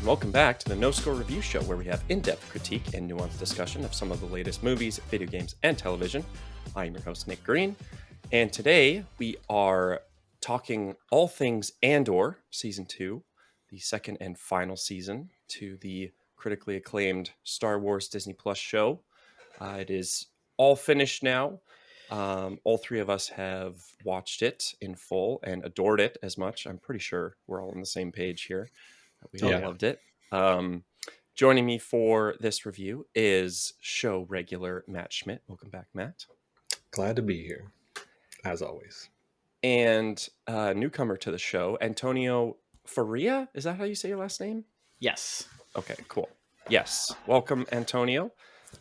Welcome back to the NoScore Review Show, where we have in-depth critique and nuanced discussion of some of the latest movies, video games, and television. I am your host, Nick Green, and today we are talking all things Andor, Season 2, the second and final season to the critically acclaimed Star Wars Disney Plus show. It is all finished now. All three of us have watched it in full and adored it as much. I'm pretty sure we're all on the same page here. We all loved it. Joining me for this review is show regular Matt Schmidt. Welcome back, Matt. Glad to be here, as always. And newcomer to the show, Antonio Faria. Is that how you say your last name? Yes. Okay, cool. Yes. Welcome, Antonio.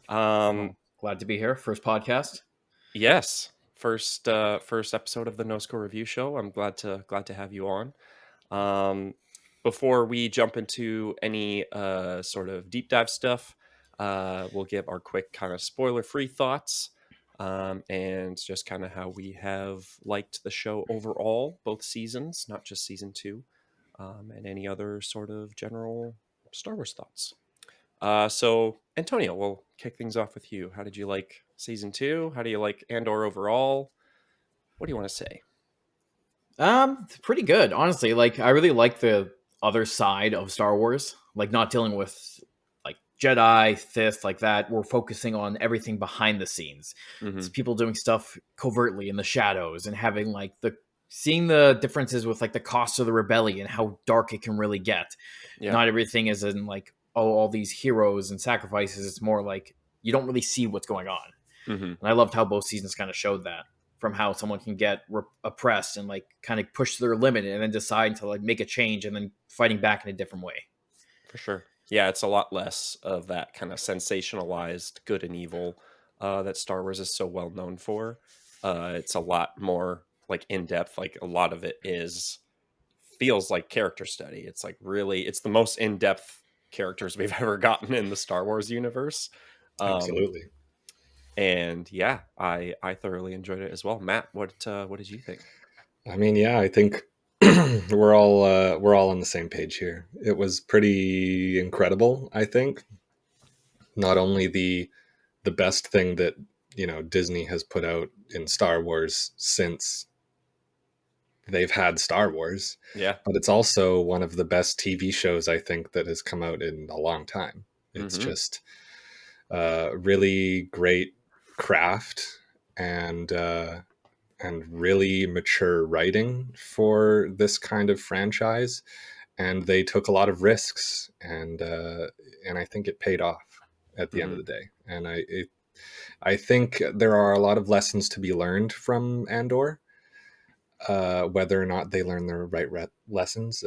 Glad to be here. First podcast. Yes. First episode of the NoScore Review Show. I'm glad to have you on. Before we jump into any sort of deep dive stuff, we'll give our quick kind of spoiler-free thoughts and just kind of how we have liked the show overall, both seasons, not just season 2, and any other sort of general Star Wars thoughts. So, Antonio, we'll kick things off with you. How did you like season 2? How do you like Andor overall? What do you want to say? Pretty good, honestly. Like, I really like the other side of Star Wars, like not dealing with like Jedi, Sith, like that. We're focusing on everything behind the scenes. It's people doing stuff covertly in the shadows and having like seeing the differences with like the cost of the rebellion, how dark it can really get. Yeah. Not everything is in like, all these heroes and sacrifices. It's more like you don't really see what's going on. And I loved how both seasons kind of showed that, from how someone can get oppressed and like kind of push their limit and then decide to like make a change and then fighting back in a different way. For sure. Yeah, it's a lot less of that kind of sensationalized good and evil that Star Wars is so well known for. It's a lot more like in depth. Like a lot of it feels like character study. It's like really, it's the most in depth characters we've ever gotten in the Star Wars universe. Absolutely. And yeah, I thoroughly enjoyed it as well. Matt, what did you think? I mean, yeah, I think we're all on the same page here. It was pretty incredible, I think. Not only the best thing that, Disney has put out in Star Wars since they've had Star Wars. Yeah. But it's also one of the best TV shows, I think, that has come out in a long time. It's just really great craft and really mature writing for this kind of franchise, and they took a lot of risks, and I think it paid off at the end of the day. And I think there are a lot of lessons to be learned from Andor. Whether or not they learn the right lessons,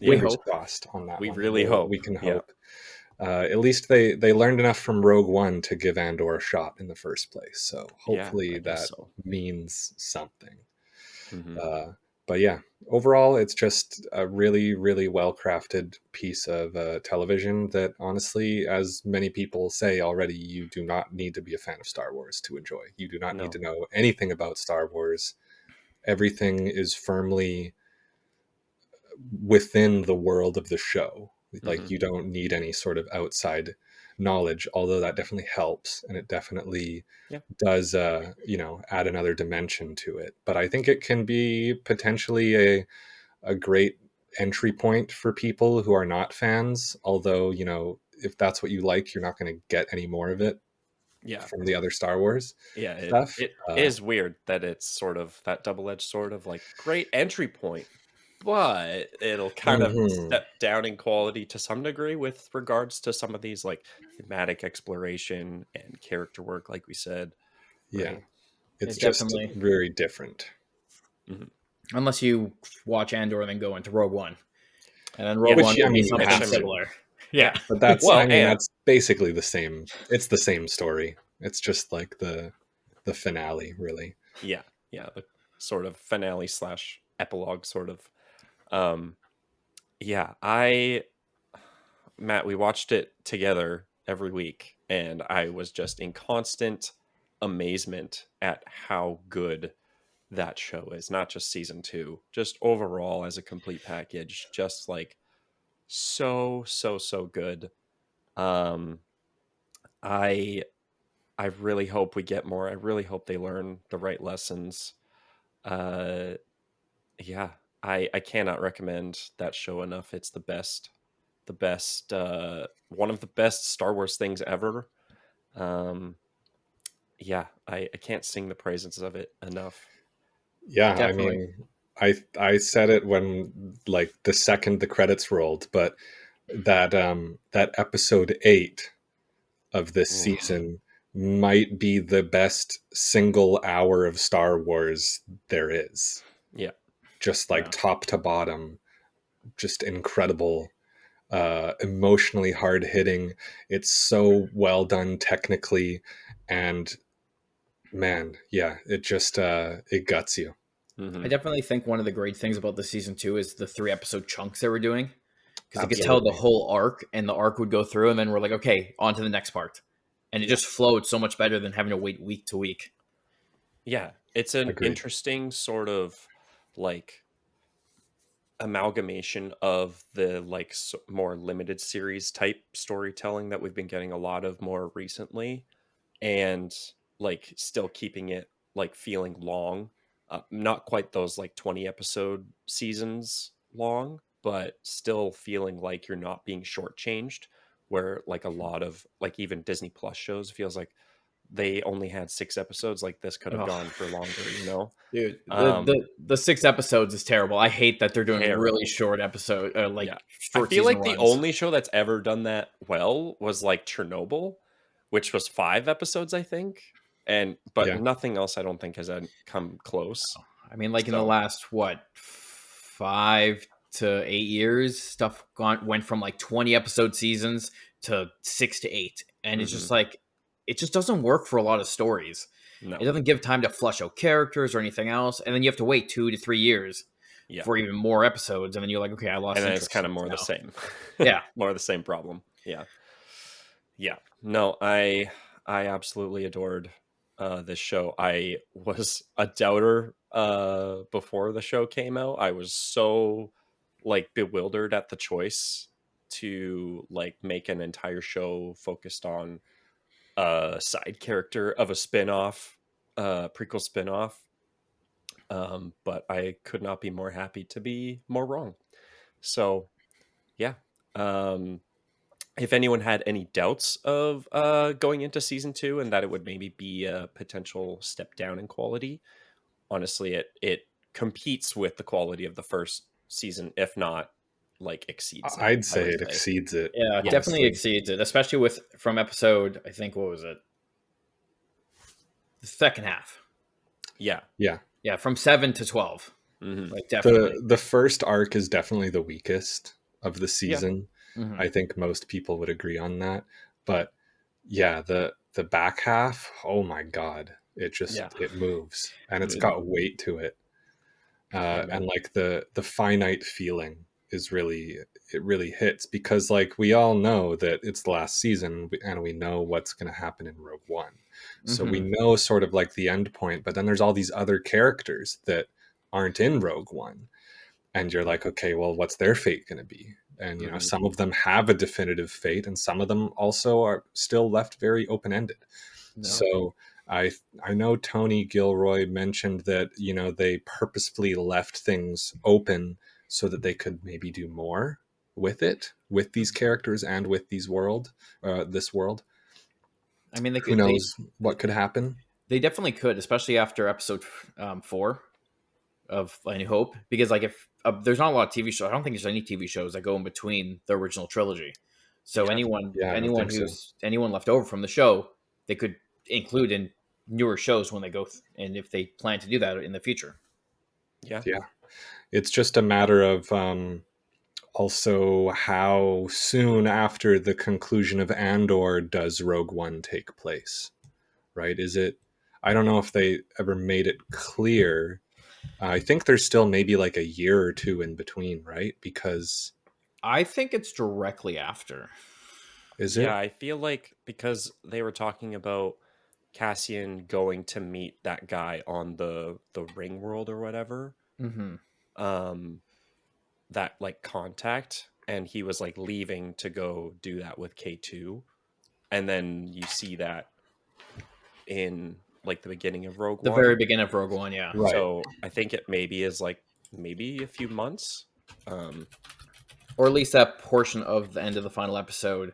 fingers crossed on that. We really hope. We can hope. At least they learned enough from Rogue One to give Andor a shot in the first place. So hopefully that means something. But yeah, overall, it's just a really, really well-crafted piece of television that, honestly, as many people say already, you do not need to be a fan of Star Wars to enjoy. You do not need to know anything about Star Wars. Everything is firmly within the world of the show. Like, you don't need any sort of outside knowledge, although that definitely helps, and it definitely does add another dimension to it. But I think it can be potentially a great entry point for people who are not fans, although if that's what you like, you're not going to get any more of it from the other Star Wars stuff. It is weird that it's sort of that double-edged sword of like great entry point, but it'll kind of step down in quality to some degree with regards to some of these like thematic exploration and character work, like we said. Yeah, it's just very different. Unless you watch Andor and then go into Rogue One, and then Rogue One will be something similar. Yeah, but that's basically the same. It's the same story. It's just like the finale, really. Yeah, the sort of finale / epilogue, sort of. Matt, we watched it together every week, and I was just in constant amazement at how good that show is. Not just season 2, just overall as a complete package. Just like so good. Um, I I really hope we get more. I really hope they learn the right lessons. Uh, yeah, I cannot recommend that show enough. It's the best, one of the best Star Wars things ever. Um, yeah, I can't sing the praises of it enough. Yeah, I Definitely. mean, I said it when like the second the credits rolled, but that episode 8 of this Oof. season might be the best single hour of Star Wars there is. Yeah. Just like Yeah. top to bottom, just incredible, emotionally hard hitting. It's so well done technically, and man, yeah, it just it guts you. I Mm-hmm. definitely think one of the great things about the season 2 is the 3 episode chunks they were doing, because they could Yeah. tell the Absolutely. whole arc, and the arc would go through, and then we're like, okay, on to the next part, and it Yeah. just flowed so much better than having to wait week to week. Yeah. It's an Agreed. interesting sort of like amalgamation of the like more limited series type storytelling that we've been getting a lot of more recently, and like still keeping it like feeling long, not quite those like 20 episode seasons long, but still feeling like you're not being shortchanged, where like a lot of like even Disney Plus shows feels like they only had 6 episodes, like this could have Oh, gone for longer, you know. dude, um the 6 episodes is terrible. I hate that they're doing really Terrible. short episode, like Yeah. I short feel season like the runs. only show that's ever done that well was like Chernobyl, which was 5 episodes, I think. But Yeah. nothing else I don't think has come close. I mean, like in the So, last what 5 to 8 years, stuff went from like 20 episode seasons to 6 to 8, and it's mhm. just like it just doesn't work for a lot of stories. It No. doesn't give time to flush out characters or anything else, and then you have to wait 2 to 3 years Yeah. for even more episodes, and then you're like, okay, I And lost then it's interest kind in of this more the now. same. Yeah, More the same problem. Yeah. Yeah. No, I absolutely adored this show. I was a doubter before the show came out. I was so like bewildered at the choice to like make an entire show focused on a side character of a spin-off, prequel spin-off. But I could not be more happy to be more wrong. So yeah. Um if anyone had any doubts of going into season 2 and that it would maybe be a potential step down in quality, honestly, it competes with the quality of the first season, if not like exceeds it. I'd I say would it say, exceeds it, yeah, yeah, definitely honestly. exceeds it, especially with from episode. I think what was it, the second half? yeah, Yeah. Yeah, from 7 to 12. hmm Like definitely. The first arc is definitely the weakest of the yeah, season. Hmm. I think most people would agree on that. But yeah, the back half, oh my god, it Yeah. just it moves and it's Dude. got weight to it. I And know. like the finite feeling is really, it really hits because like we all know that it's the last season and we know what's going to happen in Rogue One, so we Hmm. know sort of like the end point, but then there's all these other characters that aren't in Rogue One, and you're Yeah. like, okay, well, what's their fate going to be? And you know, hmm some of them have a definitive fate and some of them also are still left very open-ended. No. So I know Tony Gilroy mentioned that, you know, they purposefully left things open so that they could maybe do more with it, with these characters and with this world. I mean, Who knows what could happen? they definitely could, especially after episode 4 of A New Hope, because like if there's not a lot of TV shows, I don't think there's any TV shows that go in between the original trilogy. So Yeah. Yeah, I don't think so. anyone left over from the show, they could include in newer shows when they go, and if they plan to do that in the future. Yeah. Yeah, it's just a matter of also how soon after the conclusion of Andor does Rogue One take place, right? Is it, I don't know if they ever made it clear. I think there's still maybe like a year or two in between, right? Because I think it's directly after. is Yeah. it? I feel like because they were talking about Cassian going to meet that guy on the ring world or whatever, Hmm. um that like contact, and he was like leaving to go do that with K2, and then you see that in like the beginning of Rogue The One. very beginning of Rogue One, yeah. Right. So I think it maybe is like maybe a few months. Or at least that portion of the end of the final episode,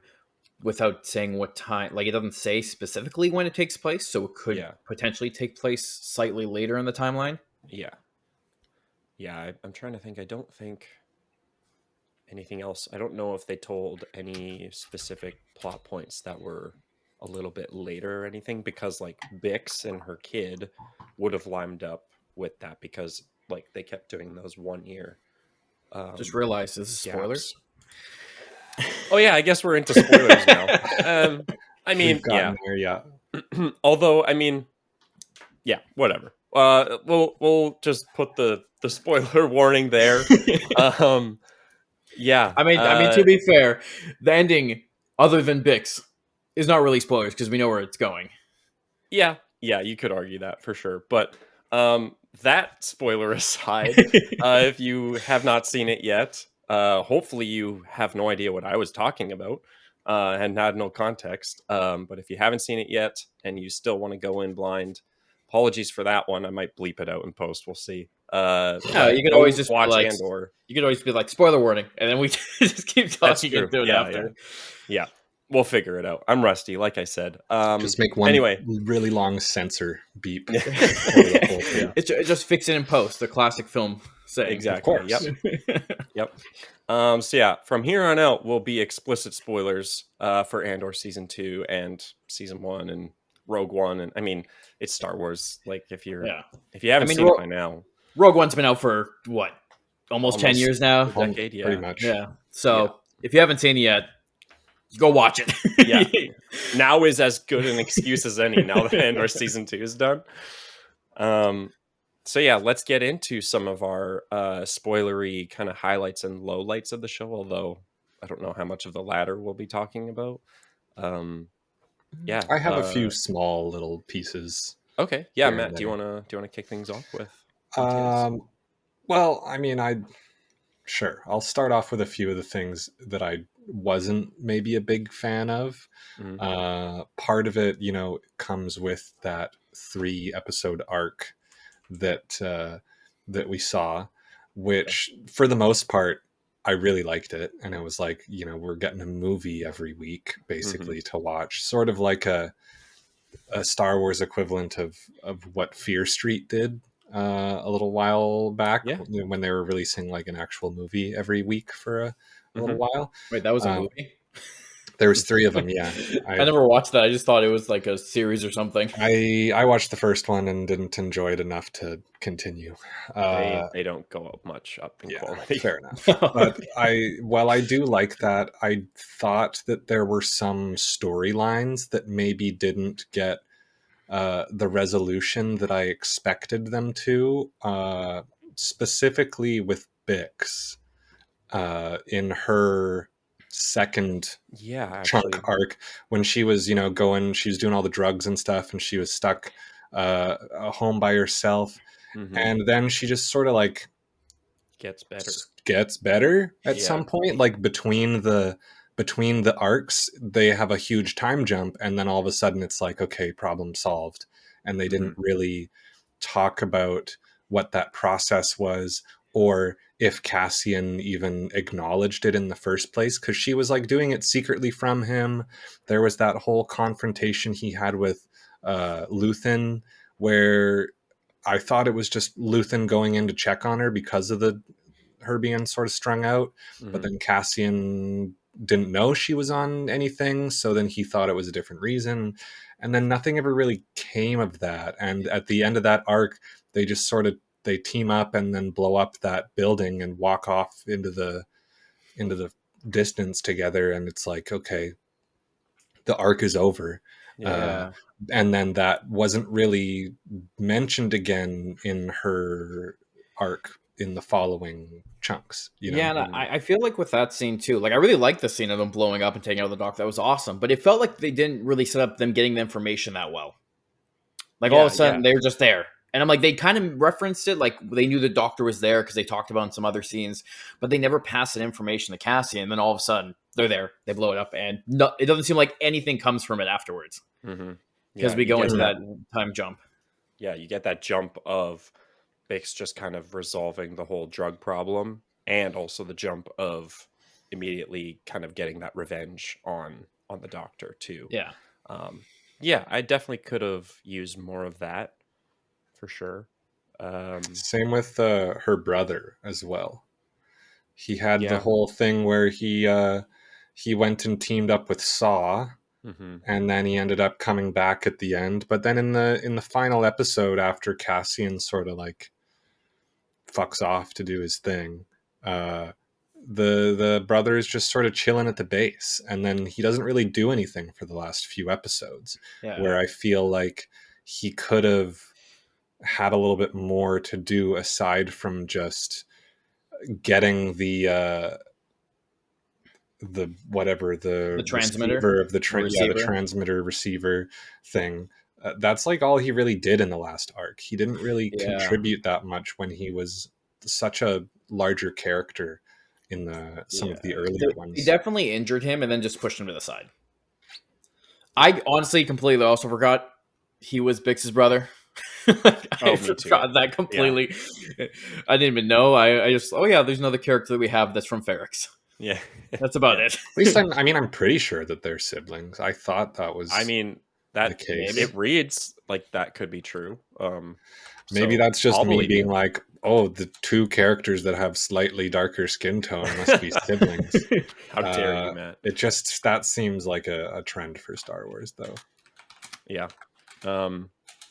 without saying what time. Like, it doesn't say specifically when it takes place, so it could potentially take place slightly later in the timeline. Yeah, I'm trying to think. I don't think anything else. I don't know if they told any specific plot points that were a little bit later or anything, because like Bix and her kid would have lined up with that, because like they kept doing those 1 year. Just realized this is spoilers. Oh yeah, I guess we're into spoilers now. I mean, there, although, I mean, yeah, whatever. We'll just put the spoiler warning there. Yeah. I mean, to be fair, the ending, other than Bix, is not really spoilers because we know where it's going. Yeah, you could argue that for sure. But that spoiler aside, if you have not seen it yet, hopefully you have no idea what I was talking about and had no context. But if you haven't seen it yet and you still want to go in blind, apologies for that one. I might bleep it out in post. We'll see. You can always just watch like, Andor. You can always be like, spoiler warning, and then we just keep talking into it after. Yeah. We'll figure it out. I'm rusty, like I said. Just make one really long censor beep. Just fix it in post. The classic film saying. Exactly. Of course. Yep. So yeah, from here on out will be explicit spoilers for Andor season 2 and season 1 and Rogue One, and I mean it's Star Wars. Like if you haven't seen it by now, Rogue One's been out for what, almost 10 years now. A decade, pretty much. Yeah. So if you haven't seen it yet, go watch it. Yeah. Now is as good an excuse as any, now that Andor season 2 is done. So yeah, let's get into some of our spoilery kind of highlights and lowlights of the show, although I don't know how much of the latter we'll be talking about. Yeah. I have a few small little pieces. Okay. Yeah, Matt, do you want to kick things off with details? Well, I mean, sure. I'll start off with a few of the things that I wasn't maybe a big fan of. Mm-hmm. Part of it, comes with that 3-episode arc that we saw, which for the most part, I really liked it. And it was like, we're getting a movie every week, basically, to watch. Sort of like a Star Wars equivalent of what Fear Street did a little while back, when they were releasing like an actual movie every week for a little while. Wait, that was a movie? There was 3 of them, yeah. I never watched that. I just thought it was like a series or something. I watched the first one and didn't enjoy it enough to continue. They don't go up much up in quality. Fair enough. But while I do like that, I thought that there were some storylines that maybe didn't get the resolution that I expected them to, specifically with Bix in her second chunk arc, when she was she was doing all the drugs and stuff, and she was stuck home by herself, and then she just sort of like gets better at some point, like between the arcs they have a huge time jump, and then all of a sudden it's like, okay, problem solved. And they didn't really talk about what that process was, or if Cassian even acknowledged it in the first place, because she was like doing it secretly from him. There was that whole confrontation he had with Luthen, where I thought it was just Luthen going in to check on her because of her being sort of strung out. But then Cassian didn't know she was on anything, so then he thought it was a different reason, and then nothing ever really came of that. And at the end of that arc, they just sort of team up and then blow up that building and walk off into the distance together, and it's like, okay, the arc is over. And then that wasn't really mentioned again in her arc in the following chunks, and I feel like with that scene too, like I really liked the scene of them blowing up and taking out the dock. That was awesome, but it felt like they didn't really set up them getting the information that well. Like all of a sudden they were just there, And I'm like, they kind of referenced it, like they knew the doctor was there because they talked about it in some other scenes, but they never passed that information to Cassian. And then all of a sudden, they're there, they blow it up, and it doesn't seem like anything comes from it afterwards. Because we go into that time jump. Yeah, you get that jump of Bix just kind of resolving the whole drug problem, and also the jump of immediately kind of getting that revenge on the doctor too. Yeah. Yeah, I definitely could have used more of that for sure. Same with her brother as well. He had the whole thing where he went and teamed up with Saw, and then he ended up coming back at the end. But then in the final episode, after Cassian sort of like fucks off to do his thing, the brother is just sort of chilling at the base, and then he doesn't really do anything for the last few episodes, where I feel like he could have had a little bit more to do aside from just getting the transmitter receiver of the transmitter receiver thing. That's like all he really did in the last arc. He didn't really contribute that much when he was such a larger character in some of the earlier ones. He definitely injured him and then just pushed him to the side. I honestly completely also forgot he was Bix's brother. I forgot that completely. Yeah. I didn't even know. I just, there's another character that we have that's from Ferrix. Yeah, that's about it. At least I'm pretty sure that they're siblings. I thought that was. The case. It reads like that could be true. Maybe that's just me being like, oh, the two characters that have slightly darker skin tone must be siblings. How dare you, Matt? That seems like a trend for Star Wars, though. Yeah.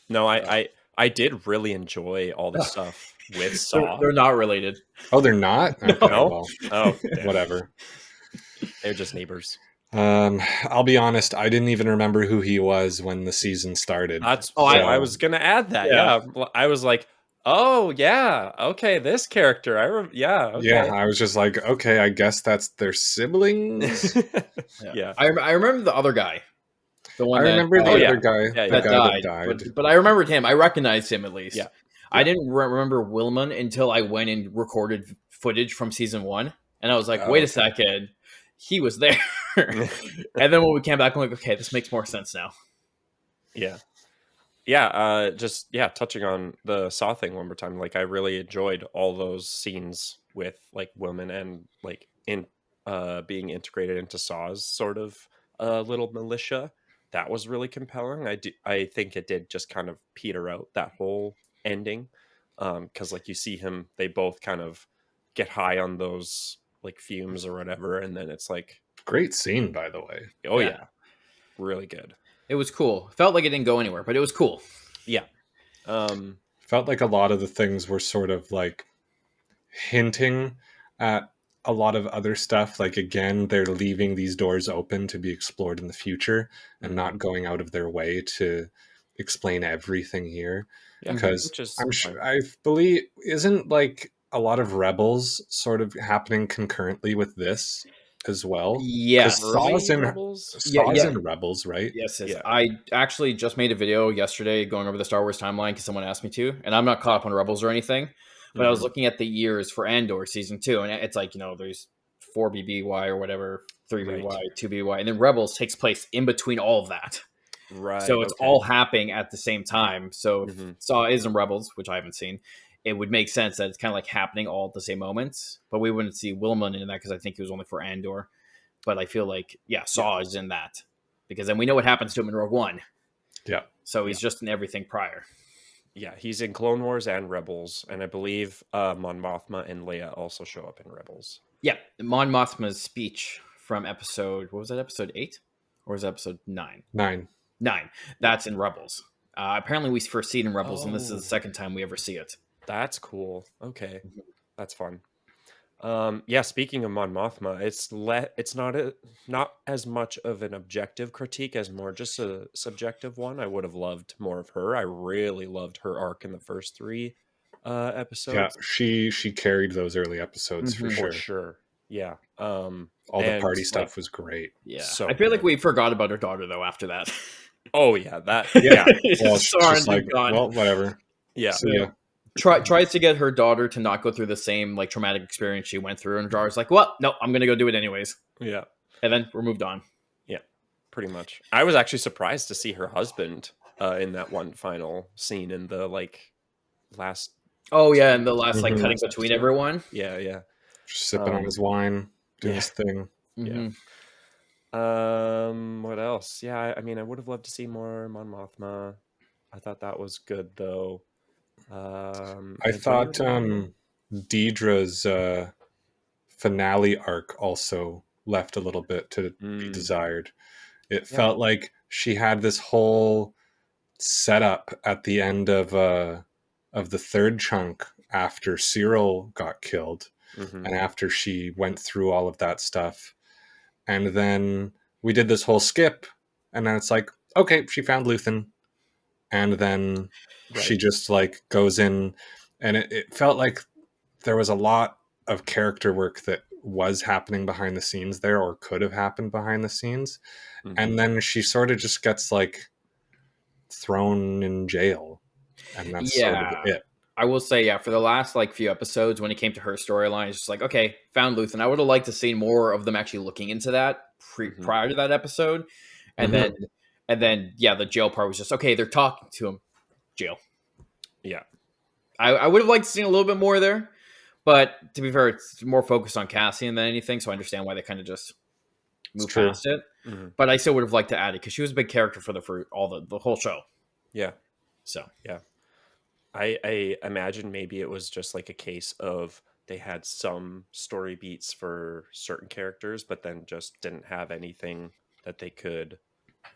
No, I did really enjoy all the stuff with Saw. They're not related. Oh, they're not? Okay, no? Well, whatever. They're just neighbors. I'll be honest, I didn't even remember who he was when the season started. I was going to add that. Yeah. I was like, oh, yeah. Okay, this character. Okay. Yeah, I was just like, okay, I guess that's their siblings. Yeah. I remember the other guy. The one the other guy, that died. But I remembered him. I recognized him at least. Yeah. I didn't remember Willman until I went and recorded footage from season 1. And I was like, wait a second. He was there. And then when we came back, I'm like, okay, this makes more sense now. Yeah. Yeah. Touching on the Saw thing one more time. Like, I really enjoyed all those scenes with like Willman and like in being integrated into Saw's sort of little militia. That was really compelling. I think it did just kind of peter out that whole ending. Because like you see him, they both kind of get high on those like fumes or whatever, and then it's like great scene, by the way. Oh yeah. Really good. It was cool. Felt like it didn't go anywhere, but it was cool. Yeah. Felt like a lot of the things were sort of like hinting at a lot of other stuff. Like, again, they're leaving these doors open to be explored in the future and not going out of their way to explain everything here. Because I believe isn't like a lot of Rebels sort of happening concurrently with this as well. Yes. Saw's in Rebels, right? Yes. Yeah. I actually just made a video yesterday going over the Star Wars timeline because someone asked me to, and I'm not caught up on Rebels or anything. But I was looking at the years for Andor season 2, and it's like, there's 4 BBY or whatever, 3 BBY, 2 BBY, and then Rebels takes place in between all of that. Right. So it's all happening at the same time. So if Saw is in Rebels, which I haven't seen, it would make sense that it's kind of like happening all at the same moments. But we wouldn't see Willman in that because I think it was only for Andor. But I feel like, Saw is in that. Because then we know what happens to him in Rogue One. Yeah. So he's just in everything prior. Yeah, he's in Clone Wars and Rebels, and I believe Mon Mothma and Leia also show up in Rebels. Yeah, Mon Mothma's speech from episode 8? Or was it episode 9? 9. That's in Rebels. Apparently we first see it in Rebels, and this is the second time we ever see it. That's cool. Okay, that's fun. Speaking of Mon Mothma, it's not as much of an objective critique as more just a subjective one. I would have loved more of her. I really loved her arc in the first 3 episodes. Yeah, she carried those early episodes for sure. Yeah. All the party stuff was great. Yeah. So I feel like we forgot about her daughter though after that. Oh yeah, that well, just like, well, whatever. Yeah. So, yeah. Tries to get her daughter to not go through the same like traumatic experience she went through, and Jar's like, well, no, I'm gonna go do it anyways. Yeah. And then we're moved on. Yeah, pretty much. I was actually surprised to see her husband in that one final scene in the like last. Oh yeah, and the last like Mhm. cutting between everyone. Yeah. Just sipping on his wine, doing his thing. Yeah. What else? Yeah, I mean, I would have loved to see more Mon Mothma. I thought that was good though. I thought Deidre's finale arc also left a little bit to be desired. It felt like she had this whole setup at the end of the third chunk after Cyril got killed, and after she went through all of that stuff, and then we did this whole skip, and then it's like, okay, she found Luthen, and then she just like goes in, and it felt like there was a lot of character work that was happening behind the scenes there, or could have happened behind the scenes. And then she sort of just gets like thrown in jail, and that's sort of it. I will say, yeah, for the last like few episodes, when it came to her storyline, it's just like, okay, found Luthen. I would have liked to see more of them actually looking into that prior to that episode, and then yeah, the jail part was just okay. They're talking to him, jail. Yeah, I would have liked to see a little bit more there, but to be fair, it's more focused on Cassian than anything, so I understand why they kind of just move past it. But I still would have liked to add it because she was a big character for the whole show. Yeah. So yeah. I imagine maybe it was just like a case of they had some story beats for certain characters, but then just didn't have anything that they could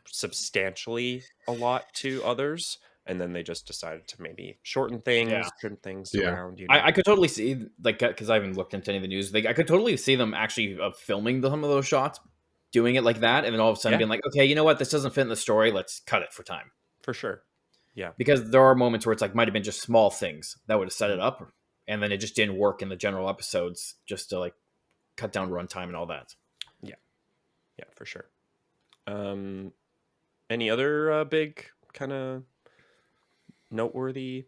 substantially allot to others. And then they just decided to maybe shorten things, trim things around. You know? I could totally see, like, because I haven't looked into any of the news. Like, I could totally see them actually filming some of those shots, doing it like that, and then all of a sudden being like, okay, you know what? This doesn't fit in the story. Let's cut it for time. For sure. Yeah. Because there are moments where it's like might have been just small things that would have set it up, and then it just didn't work in the general episodes just to like cut down runtime and all that. Yeah. Yeah, for sure. Any other big kind of noteworthy?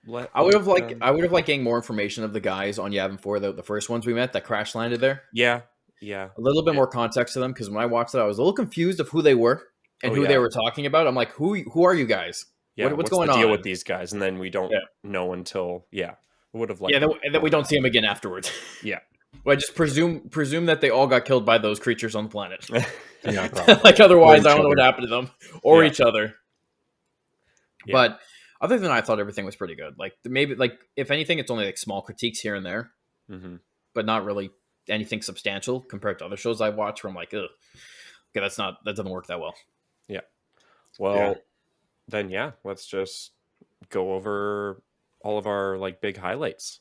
I would have liked getting more information of the guys on Yavin 4, the first ones we met that crash landed there. Yeah. A little bit more context to them, because when I watched it, I was a little confused of who they were and who they were talking about. I'm like, who are you guys? Yeah, what's going on? Deal with these guys, and then we don't know until would have liked. Yeah, and then we don't see them again afterwards. Yeah. Well, I just presume that they all got killed by those creatures on the planet. Yeah, probably. Like otherwise, I don't know what happened to them or each other. Yeah. But other than that, I thought everything was pretty good. Like maybe, like if anything, it's only like small critiques here and there, but not really anything substantial compared to other shows I've watched. Where I'm like, ugh, okay, that doesn't work that well. Yeah. Well, then let's just go over all of our like big highlights.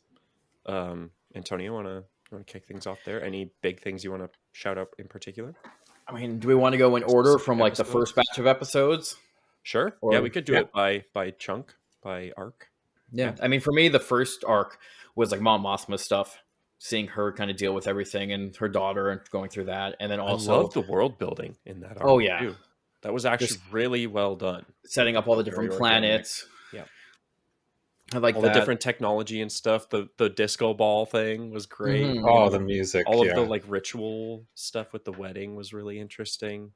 Antonio, want to kick things off there? Any big things you want to shout out in particular? I mean, do we want to go in order from like the first batch of episodes? Sure. Or, we could do it by chunk, by arc. Yeah. I mean, for me, the first arc was like Mom Mothma stuff, seeing her kind of deal with everything and her daughter and going through that. And then also, I love the world building in that arc. Oh, yeah. Too. That was actually really well done. Setting up all the different planets. Yeah. I like all that. The different technology and stuff. The disco ball thing was great. Mm-hmm. Oh, the music. All of the like ritual stuff with the wedding was really interesting.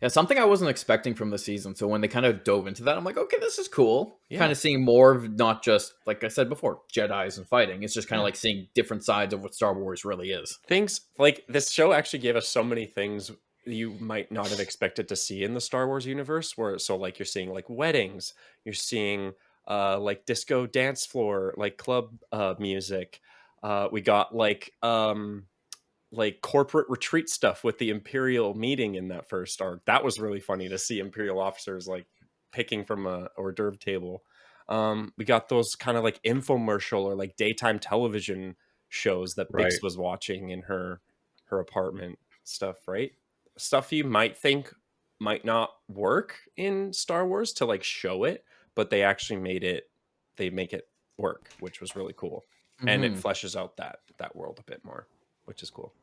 Yeah, something I wasn't expecting from the season. So when they kind of dove into that, I'm like, okay, this is cool. Yeah. Kind of seeing more of not just, like I said before, Jedis and fighting. It's just kind of like seeing different sides of what Star Wars really is. Things like this show actually gave us so many things you might not have expected to see in the Star Wars universe. So like you're seeing like weddings, you're seeing like disco dance floor, like club music. We got like corporate retreat stuff with the Imperial meeting in that first arc. That was really funny to see Imperial officers like picking from a hors d'oeuvre table. We got those kind of like infomercial or like daytime television shows that Bix was watching in her apartment stuff, right? Stuff you might think might not work in Star Wars to like show it, but they actually make it work, which was really cool. And it fleshes out that world a bit more, which is cool.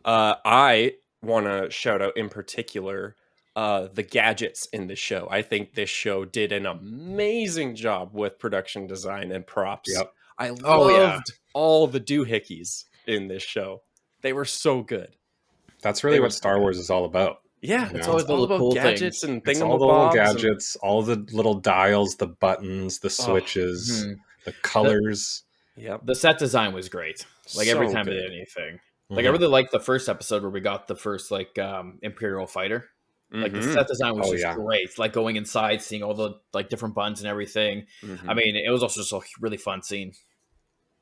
I want to shout out in particular the gadgets in the show. I think this show did an amazing job with production design and props. Yep. I loved all the doohickeys in this show. They were so good. That's really what Star Wars is all about. Yeah, it's always all about cool gadgets and it's all the little gadgets, all the little dials, the buttons, the switches, the colors. The set design was great. Like every time they did anything. Like I really liked the first episode where we got the first like Imperial fighter. Like the set design was just great. Like going inside, seeing all the like different buttons and everything. I mean, it was also just a really fun scene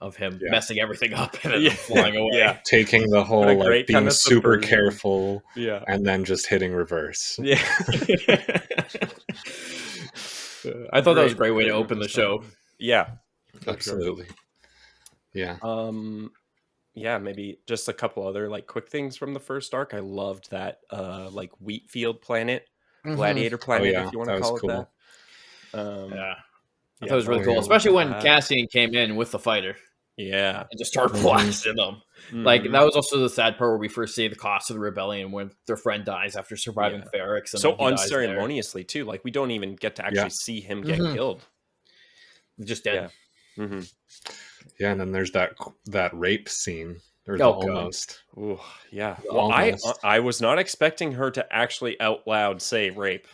of him messing everything up and then flying away. Taking the whole like being super careful and then just hitting reverse. I thought that was a great way to open the show. Yeah. Absolutely. Sure. Yeah. Maybe just a couple other like quick things from the first arc. I loved that like wheat field planet, gladiator planet, if you want to call it that. I thought it was really cool, especially when Cassian came in with the fighter. Yeah. And just started blasting them. Like, that was also the sad part where we first see the cost of the rebellion when their friend dies after surviving Ferrix. So unceremoniously, too. Like, we don't even get to actually see him get killed. Just dead. Yeah, and then there's that rape scene. There's almost. Ooh, yeah. Well, I was not expecting her to actually out loud say rape.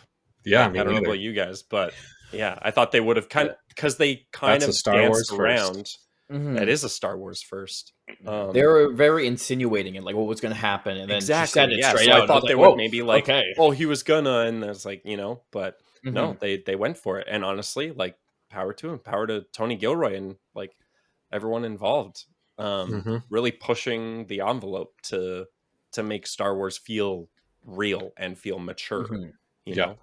Yeah, I don't know about you guys, but yeah, I thought they would have because they kind of danced around. That is a Star Wars first. They were very insinuating it, like what was going to happen, and then she said it straight out. I thought they would maybe like, oh, he was gonna, and it's like, but no, they went for it. And honestly, like, power to him, power to Tony Gilroy, and like everyone involved, really pushing the envelope to make Star Wars feel real and feel mature, you know,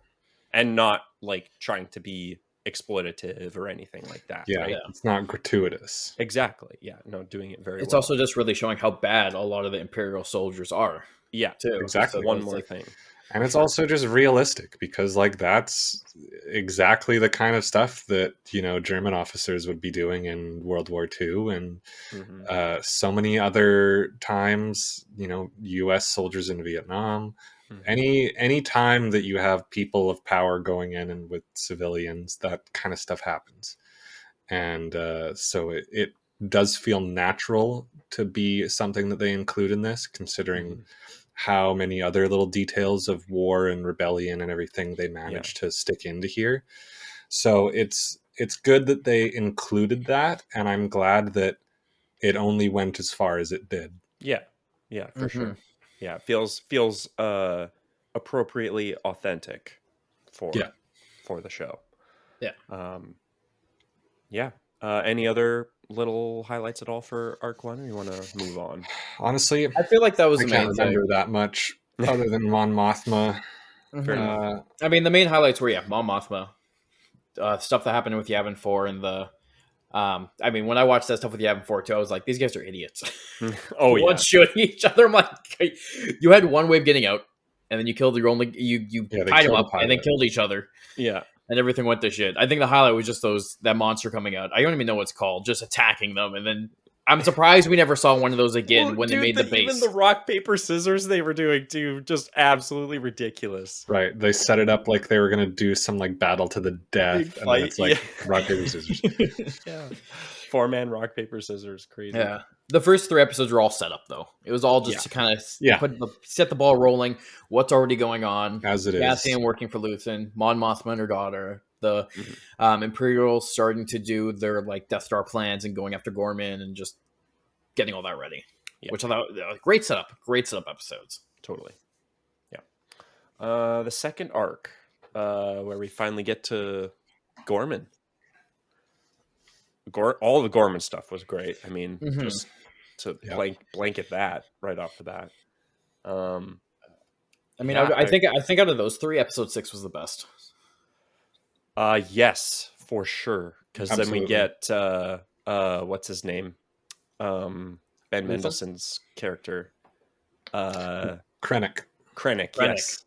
and not like trying to be exploitative or anything like that. Right? It's not gratuitous. Exactly. Yeah. No, doing it very well. It's also just really showing how bad a lot of the Imperial soldiers are. Yeah, too. Exactly. One more thing. And it's also just realistic because like that's exactly the kind of stuff that, German officers would be doing in World War II and so many other times, US soldiers in Vietnam. Any time that you have people of power going in and with civilians, that kind of stuff happens. And so it does feel natural to be something that they include in this, considering how many other little details of war and rebellion and everything they managed to stick into here. So it's good that they included that, and I'm glad that it only went as far as it did. Yeah, for sure. Yeah, it feels appropriately authentic for the show. Yeah. Any other little highlights at all for Arc 1, or you want to move on? Honestly, I feel like that was the main thing. I can't remember that much other than Mon Mothma. I mean, the main highlights were Mon Mothma, stuff that happened with Yavin 4 and the I mean, when I watched that stuff with Yavin 4 too, I was like, these guys are idiots. One shooting each other. I'm like, you had one wave getting out, and then you killed your only you tied them up and then killed each other. Yeah. And everything went to shit. I think the highlight was just that monster coming out. I don't even know what it's called, just attacking them. And then I'm surprised we never saw one of those again when they made the base. Even the rock, paper, scissors they were doing too, just absolutely ridiculous. Right. They set it up like they were going to do some like battle to the death. And then it's like rock, paper, scissors. 4-man rock, paper, scissors. Crazy. Yeah. The first 3 episodes were all set up, though. It was all just to kind of set the ball rolling. What's already going on? As it is. Cassian working for Luthen. Mon Mothma and her daughter. The Imperials starting to do their like Death Star plans and going after Gorman and just getting all that ready. Yeah. Which I thought great setup episodes. Totally. Yeah. The second arc, where we finally get to Gorman. All the Gorman stuff was great. I mean, just to blanket that right off the bat. I mean, I think out of those 3, episode 6 was the best. Yes, for sure. Because then we get what's his name? Ben Mendelsohn's character. Krennic, yes.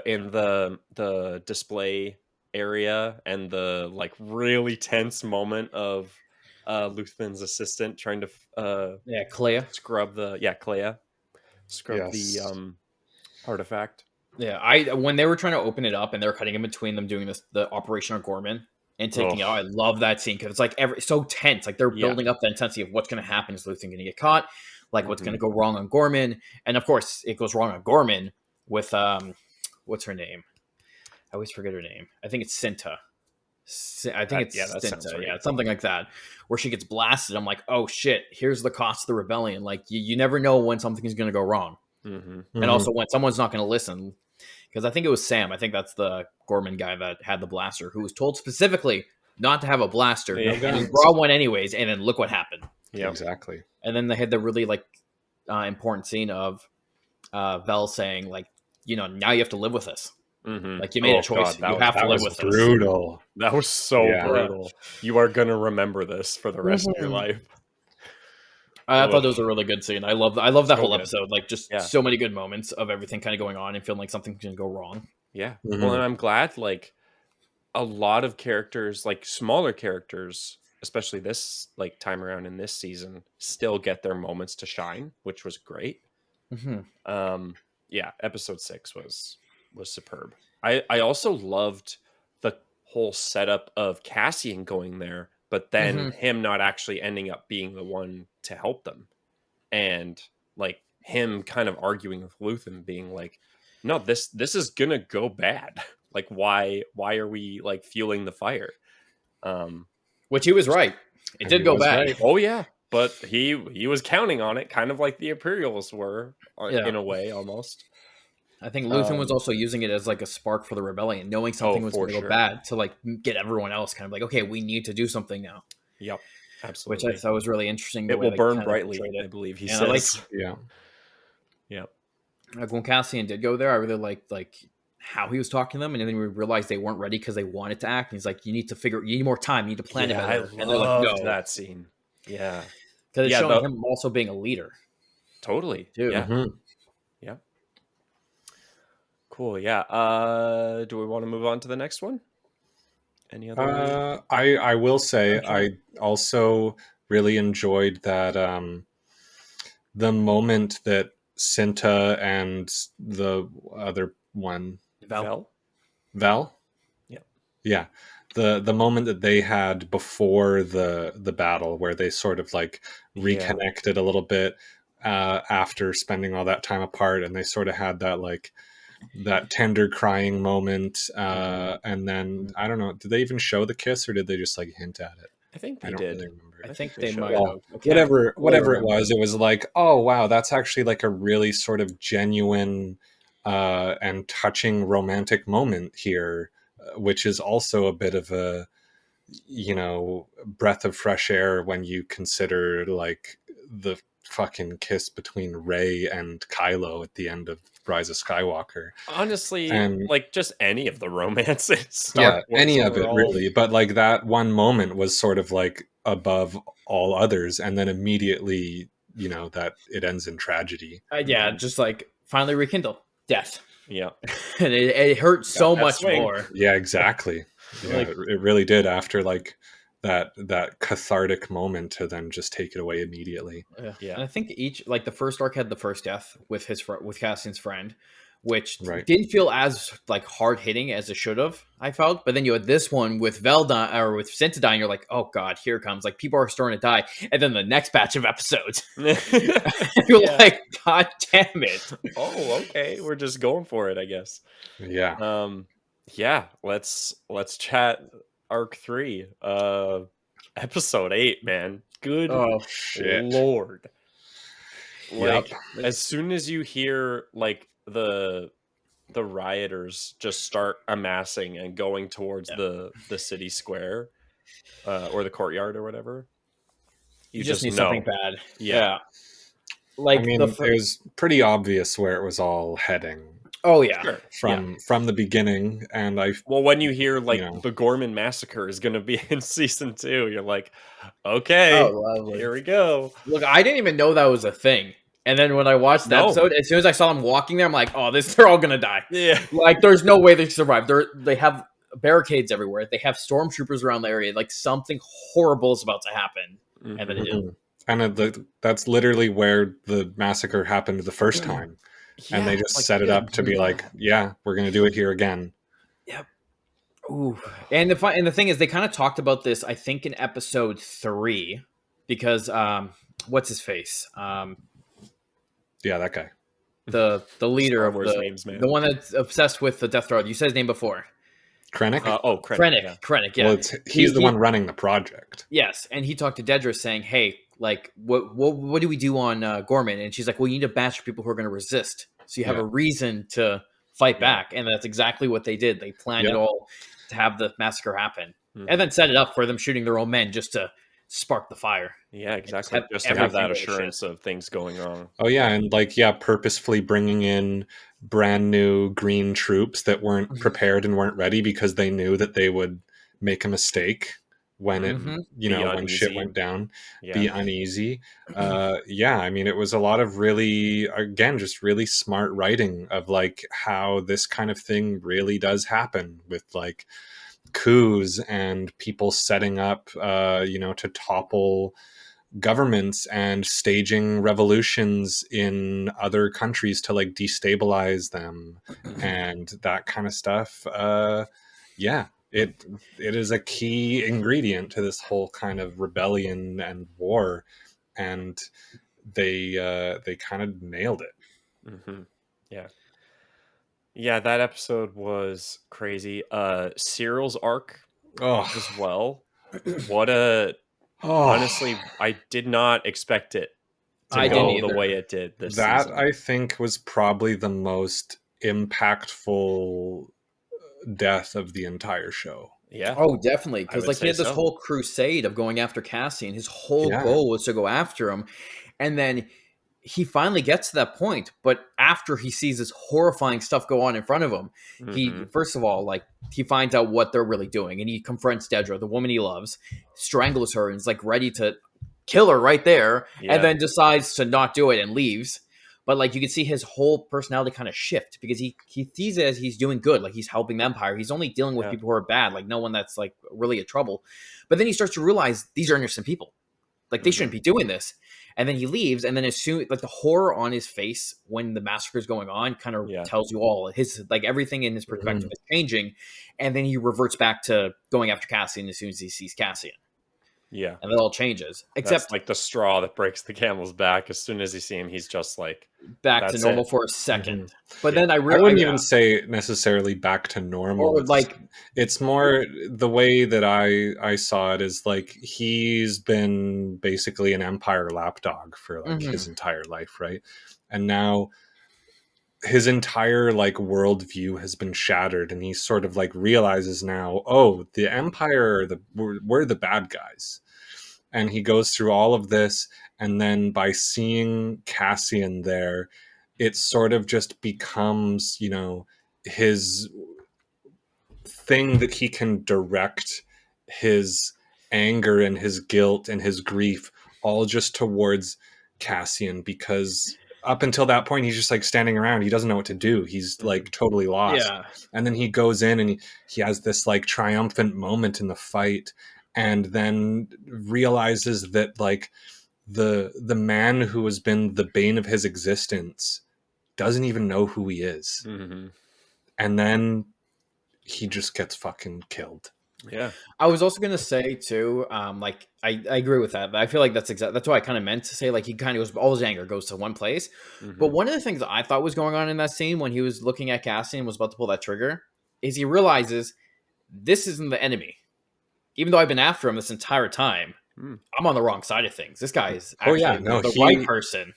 In the display area, and the like really tense moment of Luthen's assistant trying to Clea scrub the artifact. Yeah, when they were trying to open it up and they're cutting in between them doing the Operation on Gorman and taking it out, I love that scene because it's like so tense. Like they're building up the intensity of what's going to happen. Is Luthen going to get caught? Like what's going to go wrong on Gorman? And of course, it goes wrong on Gorman with what's her name? I always forget her name. I think it's Cinta. I think it's Cinta. Right. Yeah, something like that, where she gets blasted. I'm like, oh shit! Here's the cost of the rebellion. Like you never know when something is going to go wrong, and also when someone's not going to listen. Because I think it was Sam. I think that's the Gorman guy that had the blaster, who was told specifically not to have a blaster. And he brought one anyways, and then look what happened. Yeah, exactly. And then they had the really important scene of Vel saying, like, now you have to live with this. Like you made a choice. God, you have to live with this. Brutal. That was so brutal. You are gonna remember this for the rest of your life. I thought it was a really good scene. I love that whole episode. Like just so many good moments of everything kind of going on and feeling like something's gonna go wrong. Yeah. Well, and I'm glad like a lot of characters, like smaller characters, especially this like time around in this season, still get their moments to shine, which was great. Yeah, episode 6 was superb. I also loved the whole setup of Cassian going there, but then him not actually ending up being the one to help them. And like him kind of arguing with Luthen being like, no, this is gonna go bad. Like why are we like fueling the fire? Which he was right. It did go bad. Right. Oh yeah. But he was counting on it, kind of like the Imperials were in a way almost. I think Luthen was also using it as like a spark for the rebellion, knowing something was going to go bad to like get everyone else kind of like, okay, we need to do something now. Yep, absolutely. Which I thought was really interesting. It will burn brightly, I believe he says. Yeah. Like when Cassian did go there, I really liked like how he was talking to them, and then we realized they weren't ready because they wanted to act. And he's like, you need more time, you need to plan it better. And they're like, no, that scene. Yeah, because it's showing him also being a leader. Totally. Dude. Yeah. Yeah. Cool. Yeah. Do we want to move on to the next one? Any other? I will say I also really enjoyed that the moment that Cinta and the other one Vel. Yeah. The moment that they had before the battle where they sort of like reconnected a little bit after spending all that time apart, and they sort of had that like that tender crying moment, and then I don't know, did they even show the kiss or did they just like hint at it? I think they did. Really remember. I think they might have. Whatever it was like, oh wow, that's actually like a really sort of genuine and touching romantic moment here, which is also a bit of a breath of fresh air when you consider like the fucking kiss between Rey and Kylo at the end of Rise of Skywalker. Honestly, and like just any of the romances. Any of it really. But like that one moment was sort of like above all others, and then immediately, that it ends in tragedy. Just like finally rekindle death. Yeah. And it hurt so much more. Yeah, exactly. Yeah, it really did after like that cathartic moment to then just take it away immediately. Yeah. And I think the first arc had the first death with Cassian's friend, which didn't feel as like hard hitting as it should have, I felt. But then you had this one with Velda or with Cinta dying, you're like, oh god, here it comes. Like people are starting to die. And then the next batch of episodes, you're like, god damn it. Oh, okay. We're just going for it, I guess. Yeah. Yeah, let's chat Arc 3, episode 8, man. Good lord. Like as soon as you hear like the rioters just start amassing and going towards the city square or the courtyard or whatever, you just need something bad. Yeah. Like I mean, it was pretty obvious where it was all heading. Oh yeah, sure. From the beginning, and when you hear like the Gorman massacre is going to be in season 2, you're like, okay, here we go. Look, I didn't even know that was a thing, and then when I watched the episode, as soon as I saw them walking there, I'm like, oh, they're all gonna die. Yeah, like there's no way they survive. They have barricades everywhere. They have stormtroopers around the area. Like something horrible is about to happen, and then it did. And that's literally where the massacre happened the first time. and they just set it up to be like, yeah, we're going to do it here again. Yep. Ooh. And the thing is, they kind of talked about this, I think, in episode 3, because what's his face? Yeah, that guy. The leader of names, man. the one that's obsessed with the Death Star. You said his name before. Krennic? Krennic, yeah. Well, he's the one running the project. Yes, and he talked to Dedra saying, hey, like, what do we do on Gorman? And she's like, well, you need to batch people who are going to resist. So you have a reason to fight back. And that's exactly what they did. They planned it all to have the massacre happen. And then set it up for them shooting their own men just to spark the fire. Yeah, exactly. Just to have that assurance of things going wrong. Oh, yeah. And purposefully bringing in brand new green troops that weren't prepared and weren't ready because they knew that they would make a mistake when it, when shit went down, be uneasy. I mean, it was a lot of really smart writing of like how this kind of thing really does happen with like coups and people setting up, to topple governments and staging revolutions in other countries to like destabilize them and that kind of stuff. It is a key ingredient to this whole kind of rebellion and war, and they kind of nailed it. Yeah, that episode was crazy. Cyril's arc as well. Honestly, I did not expect it to go the way it did this season. I think was probably the most impactful death of the entire show. Yeah. Oh, definitely. Because like he had this whole crusade of going after Cassian. His whole goal was to go after him. And then he finally gets to that point. But after he sees this horrifying stuff go on in front of him, he, first of all, like he finds out what they're really doing. And he confronts Dedra, the woman he loves, strangles her, and is like ready to kill her right there. And then decides to not do it and leaves. But like you can see his whole personality kind of shift because he sees it as he's doing good, like he's helping the Empire. He's only dealing with people who are bad, like no one that's like really in trouble. But then he starts to realize these are innocent people, like they shouldn't be doing this. And then he leaves, and then as soon like the horror on his face when the massacre is going on kind of tells you all his like everything in his perspective is changing, and then he reverts back to going after Cassian as soon as he sees Cassian. Yeah, and it all changes. Except that's like the straw that breaks the camel's back. As soon as you see him, he's just like back to normal for a second. But then I wouldn't even say necessarily back to normal. Or like it's more the way that I saw it is like he's been basically an Empire lapdog for like his entire life, right? And now his entire like worldview has been shattered, and he sort of like realizes now, oh, the Empire, we're the bad guys. And he goes through all of this, and then by seeing Cassian there, it sort of just becomes, his thing that he can direct his anger and his guilt and his grief all just towards Cassian, because up until that point, he's just like standing around. He doesn't know what to do. He's like totally lost. Yeah. And then he goes in and he has this like triumphant moment in the fight, and then realizes that like the man who has been the bane of his existence doesn't even know who he is. And then he just gets fucking killed. Yeah. I was also going to say too, like I agree with that, but I feel like that's what I kind of meant to say. Like he kind of goes, all his anger goes to one place. But one of the things that I thought was going on in that scene when he was looking at Cassian and was about to pull that trigger is he realizes this isn't the enemy. Even though I've been after him this entire time, I'm on the wrong side of things. This guy is actually the right person.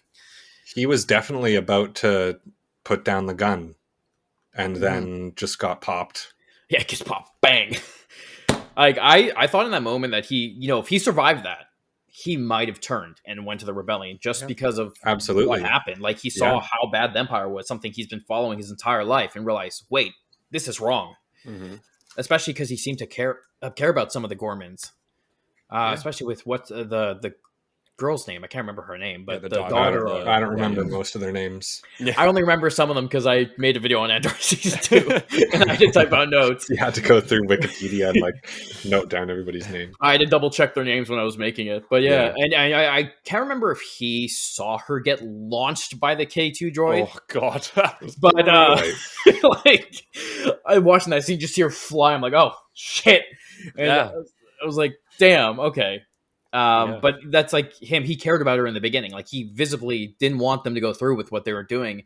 He was definitely about to put down the gun and then just got popped. Yeah, just popped. Bang. Like I thought in that moment that he, if he survived that, he might have turned and went to the rebellion just because of what happened. Like he saw how bad the Empire was, something he's been following his entire life, and realized, wait, this is wrong. Especially because he seemed to care about some of the Gormans, especially with what the girl's name. I can't remember her name, but the the daughter daughter. I don't remember most of their names. Yeah. I only remember some of them because I made a video on Andor season 2, and I did type out notes. You had to go through Wikipedia and note down everybody's name. I had to double check their names when I was making it, but and I can't remember if he saw her get launched by the K2 droid. Oh God! But I watching that scene, just see her fly. I'm like, oh shit! And I was like, damn, okay. But that's like him. He cared about her in the beginning. Like he visibly didn't want them to go through with what they were doing,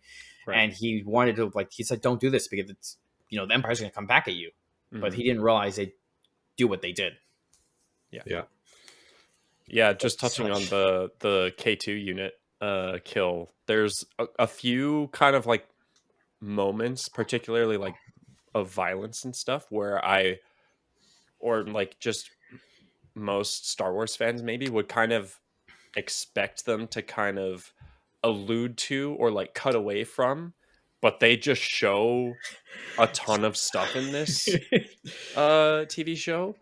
and he wanted to. Like he said, don't do this because it's the Empire's going to come back at you. Mm-hmm. But he didn't realize they'd do what they did. Yeah. Just touching on the K2 unit kill. There's a few kind of like moments, particularly like of violence and stuff, where just most Star Wars fans maybe would kind of expect them to kind of allude to or like cut away from, but they just show a ton of stuff in this TV show,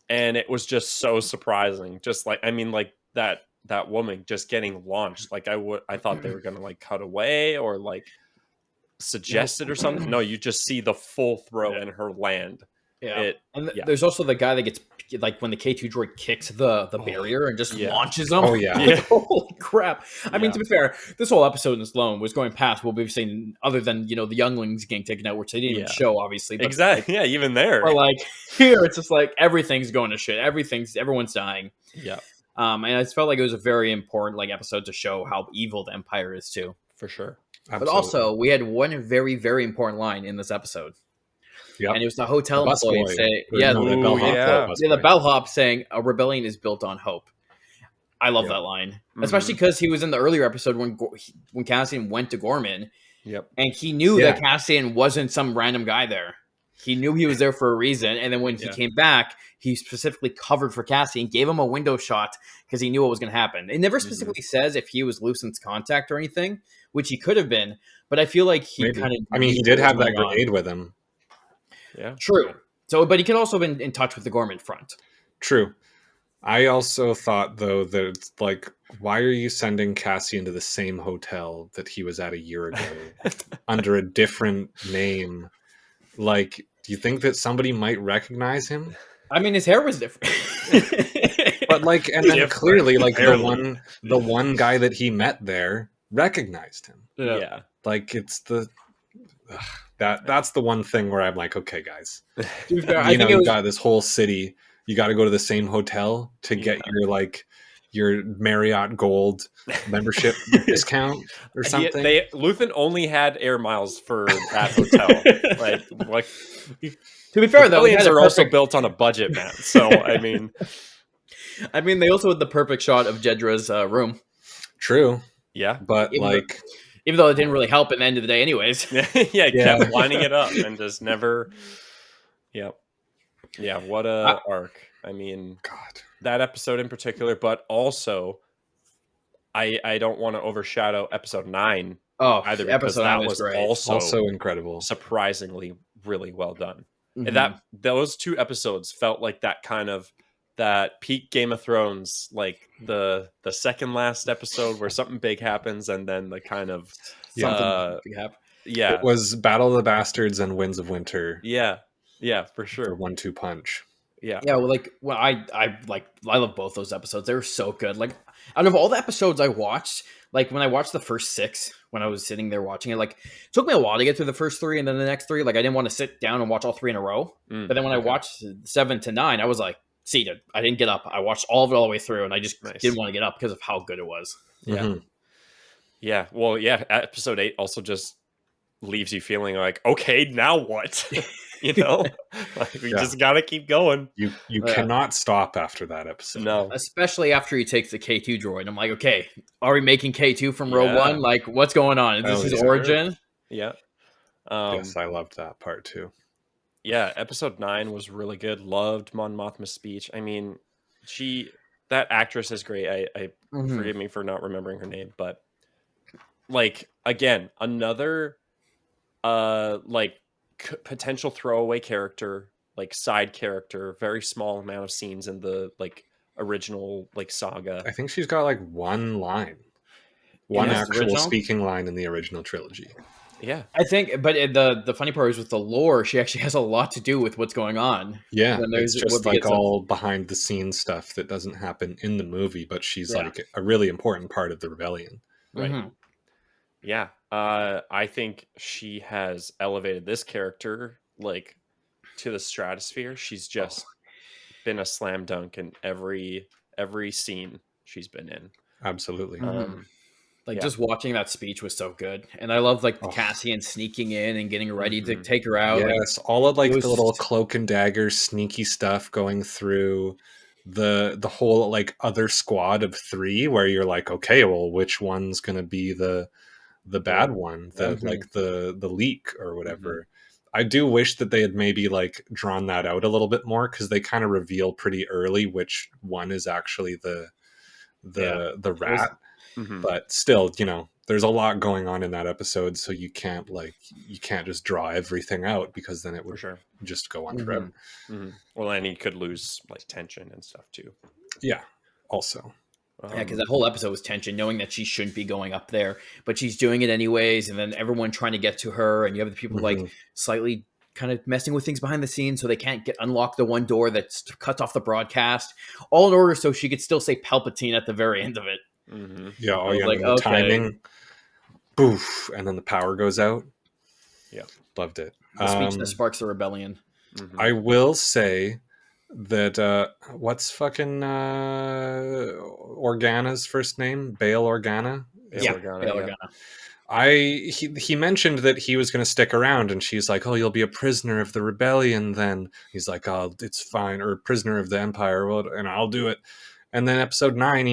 and it was just so surprising. Just like, I mean, like that woman just getting launched. Like I thought they were gonna like cut away or like suggest it or something. No, you just see the full throw in her land. Yeah, there's also the guy that gets like when the K2 droid kicks the barrier and just launches them. Oh yeah, like, holy crap! I mean, to be fair, this whole episode in alone was going past what we've seen, other than the younglings getting taken out, which they didn't even show, obviously. But, exactly. Yeah, even there. Or like here, it's just like everything's going to shit. Everyone's dying. Yeah. And I just felt like it was a very important episode to show how evil the Empire is too. For sure. Absolutely. But also, we had one very, very important line in this episode. Yep. And it was the hotel employee saying, the bellhop saying, a rebellion is built on hope. I love that line, especially because he was in the earlier episode when Cassian went to Gorman, and he knew that Cassian wasn't some random guy there. He knew he was there for a reason, and then when he came back, he specifically covered for Cassian, gave him a window shot because he knew what was going to happen. It never specifically says if he was Lucen's contact or anything, which he could have been, but I feel like he kind of... I mean, he did have that grenade with him. Yeah, true. So, but he could also have been in touch with the Gorman front. True. I also thought, though, that it's like, why are you sending Cassian to the same hotel that he was at a year ago under a different name? Like, do you think that somebody might recognize him? I mean, his hair was different. But like, and then clearly, like the one guy that he met there recognized him. Yeah. Like it's that's the one thing where I'm like, okay, guys, you got this whole city. You got to go to the same hotel to get your Marriott Gold membership discount or something. Luthen only had air miles for that hotel. like to be fair, though, aliens are also built on a budget, man. So I mean, they also had the perfect shot of Jedra's room. True. Yeah, but even though it didn't really help at the end of the day, anyways. Kept lining it up and just never. Yeah. What a arc. I mean, God, that episode in particular, but also, I don't want to overshadow episode 9. Either because that was also incredible, surprisingly really well done. Mm-hmm. And those 2 episodes felt like that kind of that peak Game of Thrones, like the second last episode where something big happens, and then the kind of it was Battle of the Bastards and Winds of Winter. Yeah, for sure. 1-2 punch. Yeah. I love both those episodes. They were so good. Like, out of all the episodes I watched, like when I watched the first 6, when I was sitting there watching it, like it took me a while to get through the first 3 and then the next 3. Like I didn't want to sit down and watch all 3 in a row. But then when I watched 7 to 9, I was like seated. I didn't get up. I watched all of it all the way through, and I just didn't want to get up because of how good it was. Yeah. Mm-hmm. Yeah. Well, episode 8 also just leaves you feeling like, okay, now what? We just gotta keep going. You cannot stop after that episode. No, especially after he takes the K2 droid. I'm like, okay, are we making K2 from Rogue One? Like, what's going on? Is this his origin? Yeah. Yes, I loved that part too. Yeah, episode 9 was really good. Loved Mon Mothma's speech. I mean, that actress is great. I forgive me for not remembering her name, but like again, another potential throwaway character, like side character, very small amount of scenes in the like original like saga. I think she's got like one line, one actual speaking line in the original trilogy. Yeah, I think, but the funny part is with the lore, she actually has a lot to do with what's going on. Yeah, it's just like all behind the scenes stuff that doesn't happen in the movie, but she's like a really important part of the rebellion. Right. Mm-hmm. Yeah. I think she has elevated this character like to the stratosphere. She's just been a slam dunk in every scene she's been in. Absolutely. Just watching that speech was so good, and I love like Cassian sneaking in and getting ready to take her out. Yes, all of like the little cloak and dagger sneaky stuff going through the whole like other squad of 3, where you're like, okay, well, which one's gonna be the bad one, like the leak or whatever. I do wish that they had maybe like drawn that out a little bit more, because they kind of reveal pretty early which one is actually the rat. But still, you know, there's a lot going on in that episode, so you can't just draw everything out, because then it would just go on forever. Well, and he could lose like tension and stuff too. Yeah, also. Yeah, because that whole episode was tension, knowing that she shouldn't be going up there, but she's doing it anyways, and then everyone trying to get to her, and you have the people like slightly kind of messing with things behind the scenes so they can't unlock the one door that cuts off the broadcast, all in order so she could still say Palpatine at the very end of it. Yeah, the timing, boof, and then the power goes out. Yeah, loved it. The speech that sparks the rebellion. I will say that what's fucking Organa's first name? Bail Organa? Bail Organa. He mentioned that he was going to stick around, and she's like, "Oh, you'll be a prisoner of the rebellion." Then he's like, "Oh, it's fine," or prisoner of the Empire, well, and I'll do it. And then episode 9,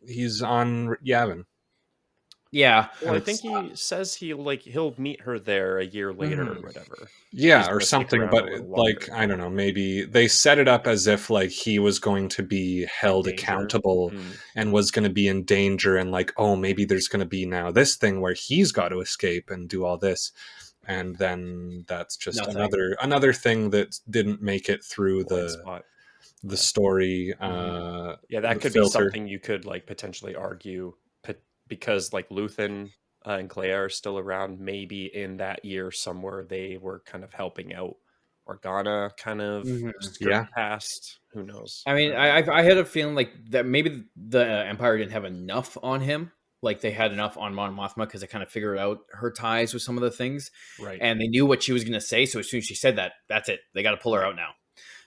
he's on Yavin. Yeah, well, I think he says he'll meet her there a year later or whatever. Yeah, or something. But like, I don't know, maybe they set it up as if like he was going to be held accountable and was going to be in danger, and like, oh, maybe there's going to be now this thing where he's got to escape and do all this, and then that's just another thing that didn't make it through the story. Yeah, that could be something you could like potentially argue. Because like Luthen and Clea are still around, maybe in that year somewhere they were kind of helping out Organa, kind of past. Who knows? I mean, I had a feeling like that maybe the Empire didn't have enough on him. Like they had enough on Mon Mothma because they kind of figured out her ties with some of the things, right? And they knew what she was going to say. So as soon as she said that, that's it. They got to pull her out now.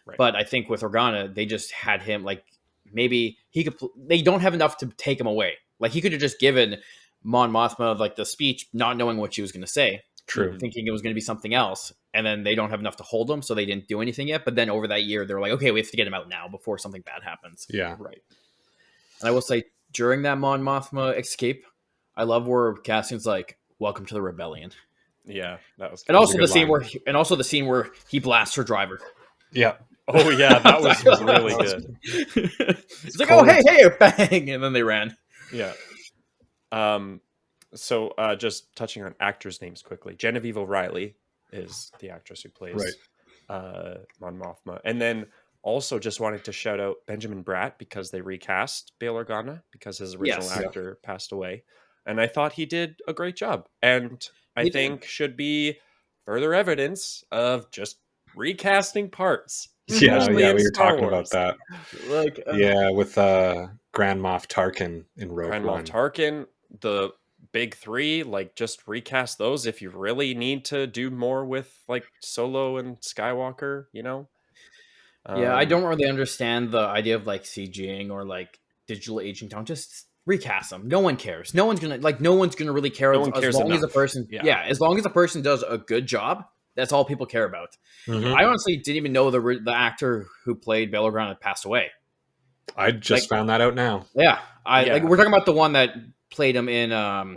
Right. But I think with Organa, they just had him like maybe he could. They don't have enough to take him away. Like, he could have just given Mon Mothma, like, the speech, not knowing what she was going to say. True. Thinking it was going to be something else. And then they don't have enough to hold him, so they didn't do anything yet. But then over that year, they're like, okay, we have to get him out now before something bad happens. Yeah. Right. And I will say, during that Mon Mothma escape, I love where Cassian's like, welcome to the rebellion. Yeah, that was. And also the scene where he blasts her driver. Yeah. Oh, yeah, that was really good. It's like, cold. Oh, hey, bang! And then they ran. Yeah. So just touching on actors' names quickly. Genevieve O'Reilly is the actress who plays Mon Mothma. And then also just wanted to shout out Benjamin Bratt because they recast Bail Organa because his original actor passed away. And I thought he did a great job. And I think should be further evidence of just recasting parts. Yeah, we were talking about that. Like, with Grand Moff Tarkin in Rogue One. Grand Moff Tarkin, the big 3, like just recast those if you really need to do more with like Solo and Skywalker, you know? Yeah, I don't really understand the idea of like CGing or like digital aging. Don't just recast them. No one cares. No one's gonna really care as long as a person. Yeah, as long as a person does a good job. That's all people care about. I honestly didn't even know the actor who played Bail Organa had passed away. I just found that out now. Yeah, like we're talking about the one that played him in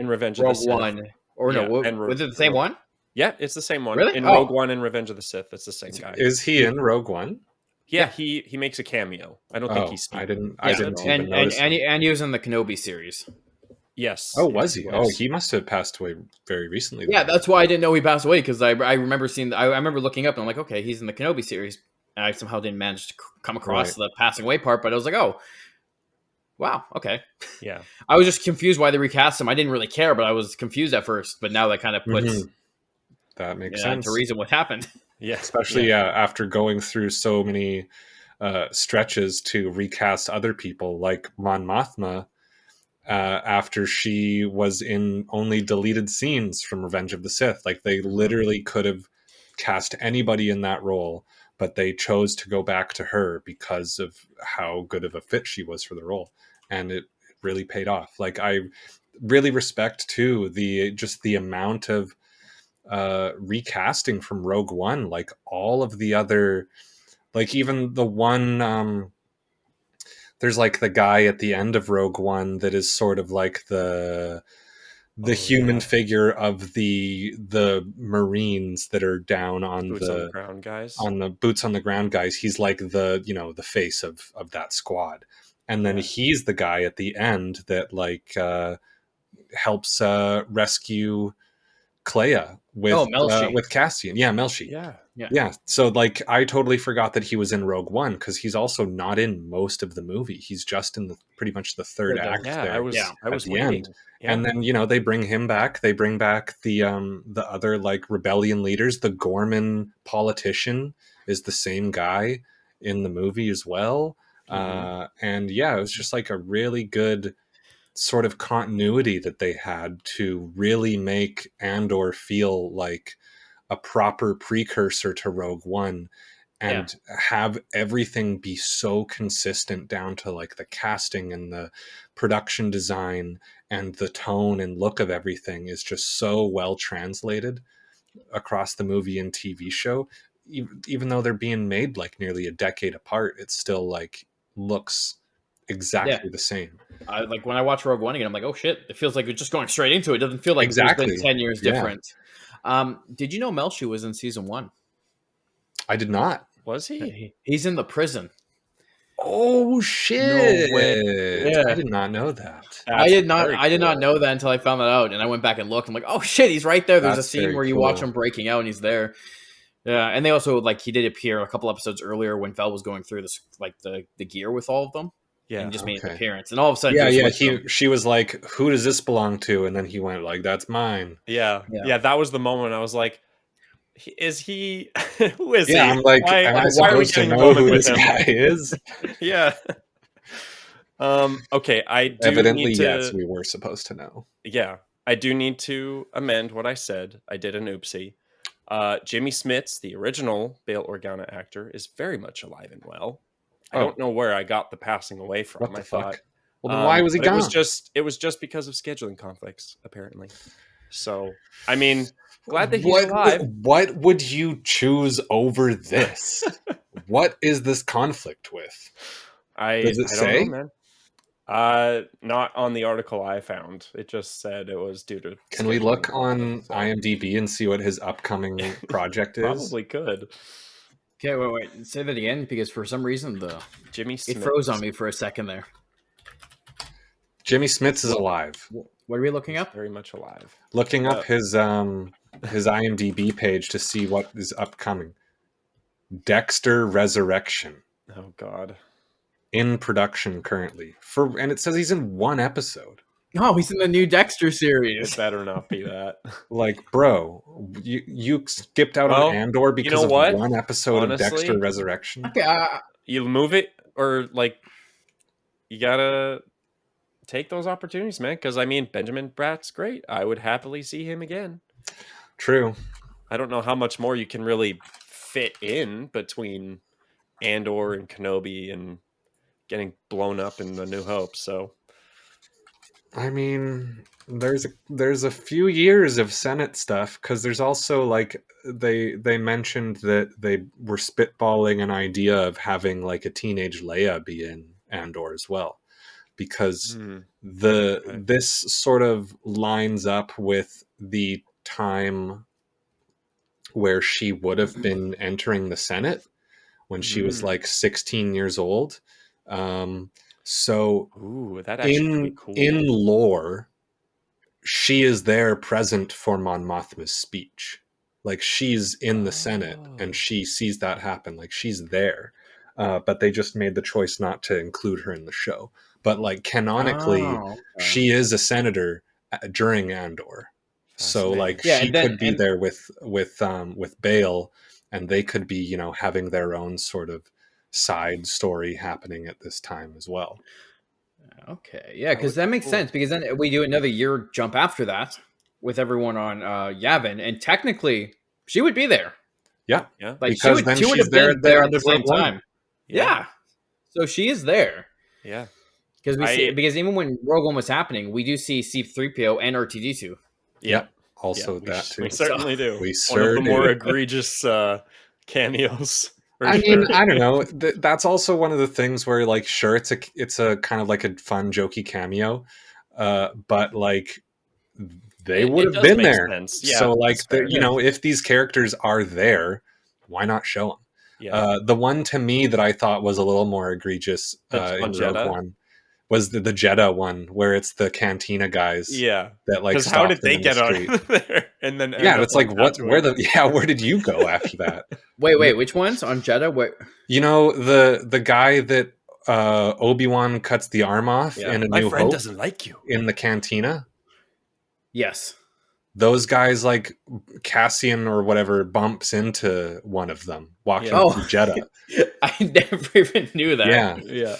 Revenge of the Sith. One, or was it the same one? Yeah, it's the same one. Really? In Rogue One and Revenge of the Sith, it's the same guy. Is he in Rogue One? Yeah, he makes a cameo. I don't think he's. I didn't even notice. And he was in the Kenobi series. Yes. Oh, was he? Yes. Oh, he must have passed away very recently. Yeah, that's why I didn't know he passed away because I remember seeing. I remember looking up and I'm like, okay, he's in the Kenobi series, and I somehow didn't manage to come across the passing away part. But I was like, oh, wow, okay. Yeah. I was just confused why they recast him. I didn't really care, but I was confused at first. But now that kind of puts that makes sense to reason what happened. Yeah, especially after going through so many stretches to recast other people, like Mon Mothma, after she was in only deleted scenes from Revenge of the Sith. Like, they literally could have cast anybody in that role, but they chose to go back to her because of how good of a fit she was for the role, and it really paid off. Like, I really respect too the amount of recasting from Rogue One. Like, all of the other, like, even the one there's like the guy at the end of Rogue One that is sort of like the human figure of the Marines that are down on boots on the ground guys. On the boots on the ground guys. He's like the, the face of that squad. And then he's the guy at the end that like helps rescue Clea with Cassian. Yeah, Melshi. Yeah. So like, I totally forgot that he was in Rogue One, because he's also not in most of the movie. He's just in pretty much the third act. Yeah, I was the end. Yeah. And then they bring him back. They bring back the other like rebellion leaders. The Gorman politician is the same guy in the movie as well. And yeah, it was just like a really good sort of continuity that they had to really make Andor feel like a proper precursor to Rogue One, and have everything be so consistent down to like the casting and the production design and the tone and look of everything is just so well translated across the movie and TV show. Even though they're being made like nearly a decade apart, it still like looks exactly the same. Like when I watch Rogue One again, I'm like, oh shit, it feels like we're just going straight into it. It doesn't feel like there's been 10 years different. Did you know Melshi was in season 1? I did not. Was he? He's in the prison. Oh shit! No way. I did not know that. I did not know that until I found that out, and I went back and looked. I'm like, oh shit, he's right there. There's a scene where you watch him breaking out, and he's there. Yeah, and they also like he did appear a couple episodes earlier when Vel was going through this like the gear with all of them. Yeah, and just made an appearance, and all of a sudden, she was like, "Who does this belong to?" And then he went like, "That's mine." Yeah. That was the moment I was like, "Is he? Who is he?" Yeah, I'm like, am I supposed to know who this guy is? Yeah. Okay, I do evidently yes, we were supposed to know. Yeah, I do need to amend what I said. I did an oopsie. Jimmy Smits, the original Bail Organa actor, is very much alive and well. I don't know where I got the passing away from. What the fuck? Well, then why was he gone? It was just because of scheduling conflicts, apparently. So, I mean, glad that he's alive. What would you choose over this? What is this conflict with? Does it say? Don't know, man. Not on the article I found. It just said it was due to. Can we look on IMDb and see what his upcoming project is? Probably could. Okay, wait. Say that again, because for some reason it froze on me for a second there. Jimmy Smits is alive. What are we looking up? Very much alive. Looking up his IMDb page to see what is upcoming. Dexter Resurrection. Oh God. In production currently. And it says he's in 1 episode. Oh, he's in the new Dexter series. It better not be that. Like, bro, you skipped out on Andor because of 1 episode of Dexter Resurrection? Okay, you move it, or like, you gotta take those opportunities, man. Because I mean, Benjamin Bratt's great. I would happily see him again. True. I don't know how much more you can really fit in between Andor and Kenobi and getting blown up in the New Hope. So. I mean, there's a few years of Senate stuff, because there's also like they mentioned that they were spitballing an idea of having like a teenage Leia be in Andor as well, because this sort of lines up with the time where she would have been entering the Senate when she was like 16 years old. So that actually be cool. In lore, she is there present for Mon Mothma's speech. Like she's in the Senate and she sees that happen. Like she's there. But they just made the choice not to include her in the show. But like canonically, she is a senator during Andor. So like she could be there with Bale, and they could be, you know, having their own sort of side story happening at this time as well. Okay, yeah, because that makes sense. Because then we do another year jump after that with everyone on Yavin, and technically she would be there. Yeah, like she would have been there at the same time. Yeah. So she is there. Yeah. Because even when Rogue One was happening, we do see C-3PO and R2-D2. Yeah. Also that too. We certainly do. We One of the more egregious cameos. I mean, I don't know. That's also one of the things where, like, sure, it's a kind of like a fun, jokey cameo, but like they would have been there. Yeah, so like, you know, if these characters are there, why not show them? Yeah. The one to me that I thought was a little more egregious in Rogue One was the Jeddah one, where it's the Cantina guys. Yeah, that like. How did they get on there? And then it's like what? Where did you go after that? Wait, which ones on Jeddah? Where? You know the guy that Obi-Wan cuts the arm off in A New Hope. My friend doesn't like you in the cantina. Yes. Those guys, like Cassian or whatever, bumps into one of them walking through Jeddah. I never even knew that. Yeah.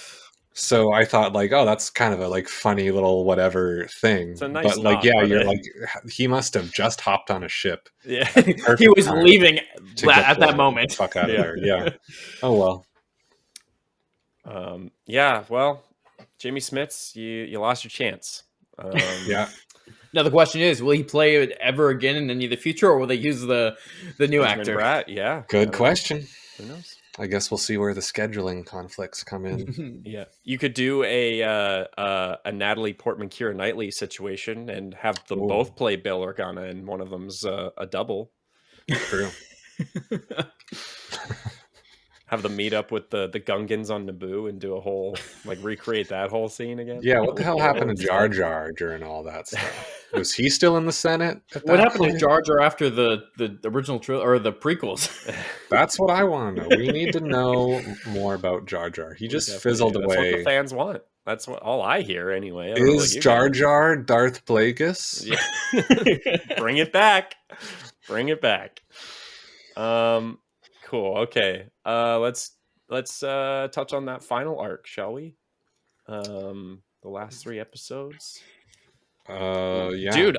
So I thought, like, oh, that's kind of a like funny little whatever thing. It's a nice but like, you're like, he must have just hopped on a ship. Yeah, he was leaving at that moment. Fuck out of there. Yeah. Oh well. Yeah. Well, Jamie Smits, you lost your chance. Yeah. Now the question is, will he play it ever again in any of the future, or will they use the new actor? Bratt, yeah. Good question. Who knows? I guess we'll see where the scheduling conflicts come in. Yeah, you could do a Natalie Portman, Keira Knightley situation and have them both play Bail Organa, and one of them's a double. True. Have them meet up with the Gungans on Naboo and do a whole, like, recreate that whole scene again. Yeah, what the hell happened to Jar Jar during all that stuff? Was he still in the Senate? What happened to Jar Jar after the original or the prequels? That's what I want to know. We need to know more about Jar Jar. He just fizzled away. That's what the fans want. That's what all I hear anyway. Is Jar Jar Darth Plagueis? Yeah. Bring it back. Bring it back. Cool. Okay. Let's touch on that final arc, shall we? The last 3 episodes. Yeah. Dude,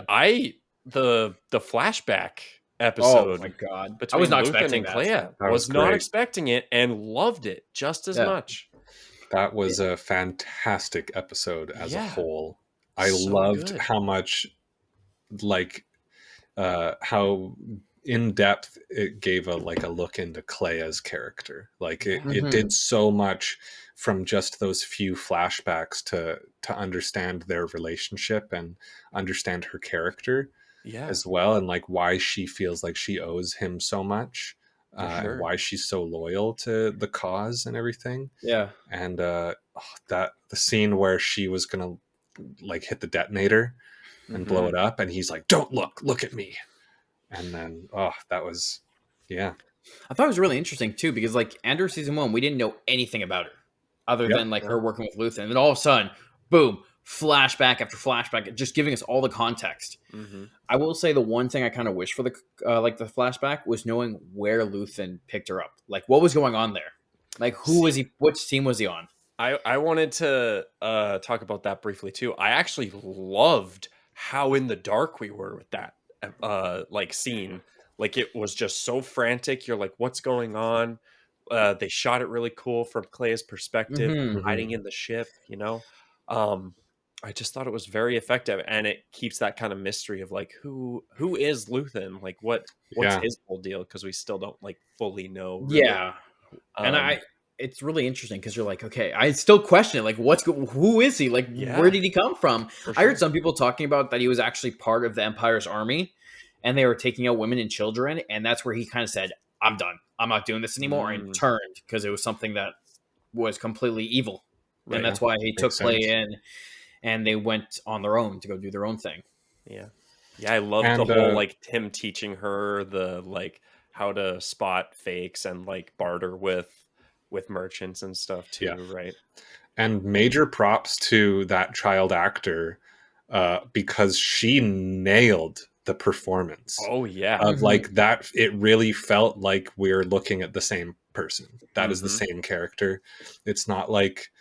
the flashback episode. Oh my god! I was not expecting that. I was not expecting it and loved it just as much. That was a fantastic episode as a whole. I loved how much, like, how in depth it gave a look into Clea's character. Like it did so much from just those few flashbacks to understand their relationship and understand her character as well, and like why she feels like she owes him so much, and why she's so loyal to the cause and everything. And that the scene where she was gonna like hit the detonator and blow it up, and he's like, "Don't look at me." And then, that was, I thought it was really interesting too, because like Andor season 1, we didn't know anything about her other than like her working with Luthen. And then all of a sudden, boom, flashback after flashback, just giving us all the context. I will say the one thing I kind of wish for the flashback was knowing where Luthen picked her up. Like what was going on there? Like which team was he on? I wanted to talk about that briefly too. I actually loved how in the dark we were with that. Like scene, like it was just so frantic. You're like, what's going on? They shot it really cool from Clea's perspective, hiding in the ship, you know. I just thought it was very effective, and it keeps that kind of mystery of like who is Luthen, like what's his whole deal, because we still don't like fully know really. And it's really interesting because you're like, okay, I still question it, like who is he, like where did he come from? Sure. I heard some people talking about that he was actually part of the Empire's army and they were taking out women and children, and that's where he kind of said, I'm done, I'm not doing this anymore, and turned because it was something that was completely evil. And that's why he took Clay in and they went on their own to go do their own thing. Yeah, I love the whole like him teaching her the like how to spot fakes and like barter with merchants and stuff too, right? And major props to that child actor because she nailed the performance. Oh yeah. Of like that, it really felt like we're looking at the same person. That is the same character. It's not like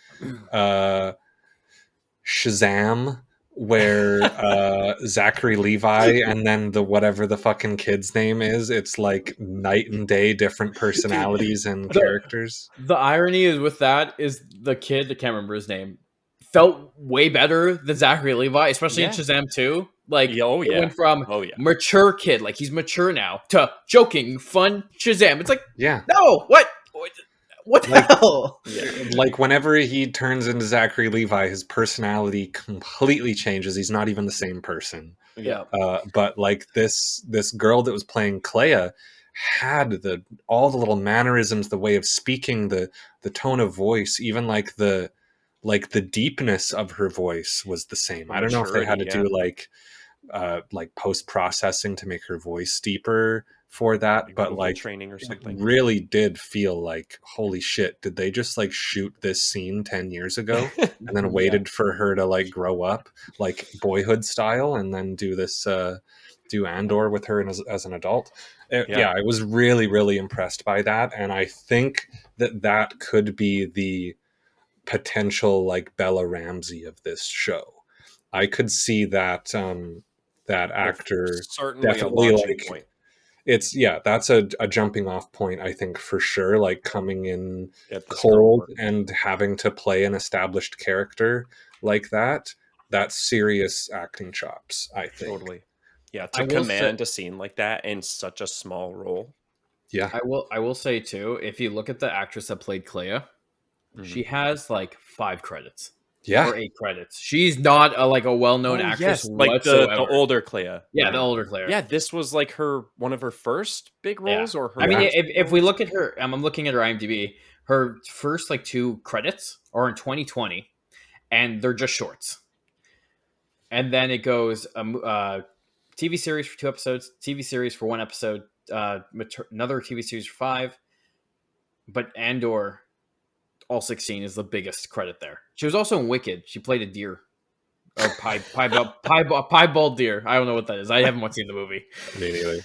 Shazam where Zachary Levi and then the whatever the fucking kid's name is, it's like night and day different personalities and characters. The irony is with that is the kid, I can't remember his name, felt way better than Zachary Levi, especially in Shazam 2. Like, it went from mature kid, like he's mature now, to joking, fun Shazam. It's like, no, what the hell? Like, whenever he turns into Zachary Levi, his personality completely changes. He's not even the same person. But like this girl that was playing Clea had all the little mannerisms, the way of speaking, the tone of voice, even like the deepness of her voice was the same. I don't know if they had to do like post-processing to make her voice deeper for that, but like training or something. It really did feel like, holy shit, did they just like shoot this scene 10 years ago and then waited for her to like grow up like Boyhood style and then do this do Andor with her as an adult? I was really, really impressed by that, and I think that could be the potential like Bella Ramsey of this show. I could see that that actor definitely like point. It's that's a jumping off point, I think, for sure, like coming in cold and having to play an established character like that's serious acting chops, I think. Totally. Yeah, to command a scene like that in such a small role. Yeah. I will say too, if you look at the actress that played Clea, she has like 5 credits. Or 8 credits. She's not a well-known actress like the older Clea. Yeah, the older Clea. Yeah, this was like one of her first big roles, or her. I mean, if we look at her, I'm looking at her IMDb. Her first 2 credits are in 2020, and they're just shorts. And then it goes TV series for 2 episodes, TV series for 1 episode, another TV series for 5. But Andor, all 16 is the biggest credit there. She was also in Wicked. She played a deer. Or piebald deer. I don't know what that is. I haven't seen the movie. Me neither.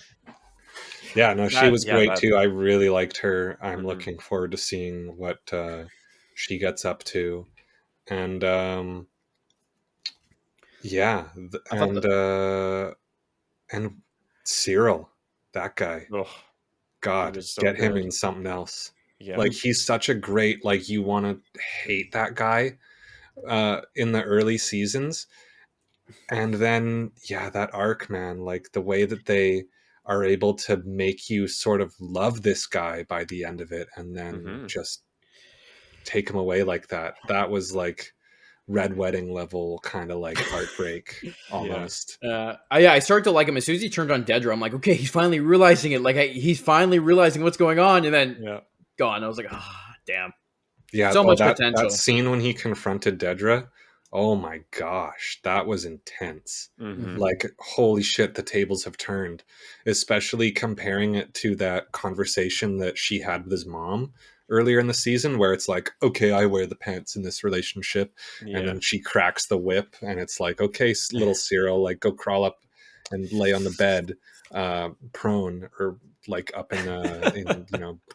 Yeah, no, she was great too. I really liked her. I'm looking forward to seeing what she gets up to. And and Cyril, that guy. Oh, God, get him in something else. Yeah. Like, he's such a great, like, you want to hate that guy in the early seasons. And then, that arc, man, like the way that they are able to make you sort of love this guy by the end of it and then just take him away like that. That was like Red Wedding level kind of like heartbreak almost. I started to like him as soon as he turned on Dedra. I'm like, okay, he's finally realizing it. Like, he's finally realizing what's going on. And then gone. I was like, damn. Yeah, so much potential. That scene when he confronted Dedra, oh my gosh, that was intense. Like, holy shit, the tables have turned. Especially comparing it to that conversation that she had with his mom earlier in the season, where it's like, okay, I wear the pants in this relationship, and then she cracks the whip, and it's like, okay, little Cyril, like, go crawl up and lay on the bed, prone, or like up in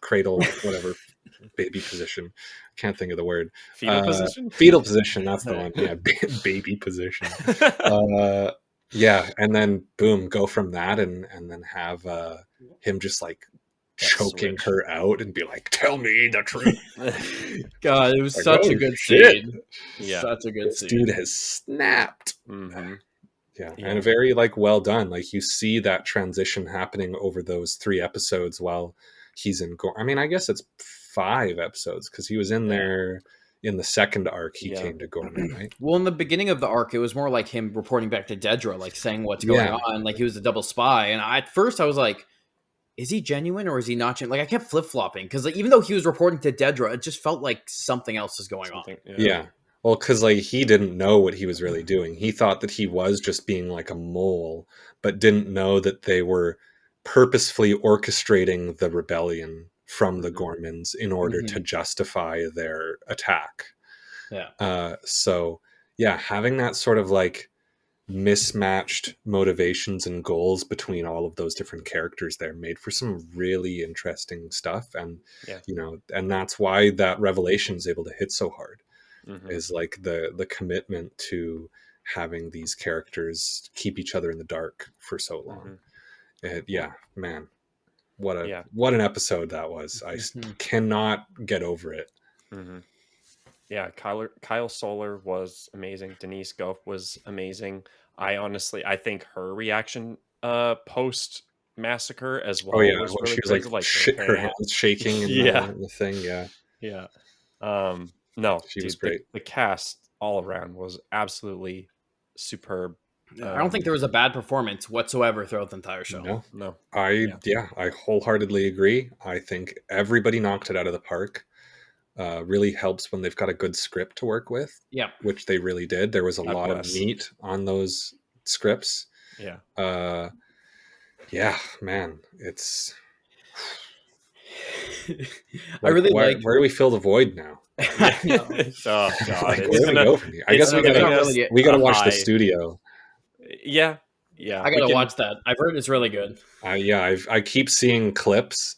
cradle, whatever, baby position. I can't think of the word. Fetal position. Fetal position. That's the one. Yeah, baby position. And then boom, go from that, and then have him just like choking her out and be like, "Tell me the truth." God, it was like, such a good scene. Yeah, such a good scene. Dude has snapped. Yeah, and very like well done. Like, you see that transition happening over those 3 episodes while he's in Gorn. I mean, I guess it's 5 episodes because he was in there in the second arc. He came to Gorman, right? Well, in the beginning of the arc, it was more like him reporting back to Dedra, like saying what's going on. Like, he was a double spy. And at first I was like, is he genuine or is he not genuine? Like, I kept flip-flopping because, like, even though he was reporting to Dedra, it just felt like something else is going on. Yeah. Well, because like he didn't know what he was really doing. He thought that he was just being like a mole, but didn't know that they were purposefully orchestrating the rebellion from the Gormans in order to justify their attack. So yeah, having that sort of like mismatched motivations and goals between all of those different characters there made for some really interesting stuff. And you know, and that's why that revelation is able to hit so hard, is like the commitment to having these characters keep each other in the dark for so long. Yeah, man, what an episode that was. I cannot get over it. Yeah, Kyle Soller was amazing. Denise Goff was amazing. I think her reaction post massacre as well was really she was crazy. Like her hands shaking in the thing. Yeah. No, she dude, was great. The cast all around was absolutely superb. I don't think there was a bad performance whatsoever throughout the entire show. No. I wholeheartedly agree. I think everybody knocked it out of the park. Really helps when they've got a good script to work with. Yeah, which they really did. There was a lot of meat on those scripts. Yeah. Yeah, man, it's. I really like. Where do we fill the void now? Oh God! Like, where do we go from here? I guess we gotta watch the studio. Yeah, I gotta watch that. I've heard it's really good. I keep seeing clips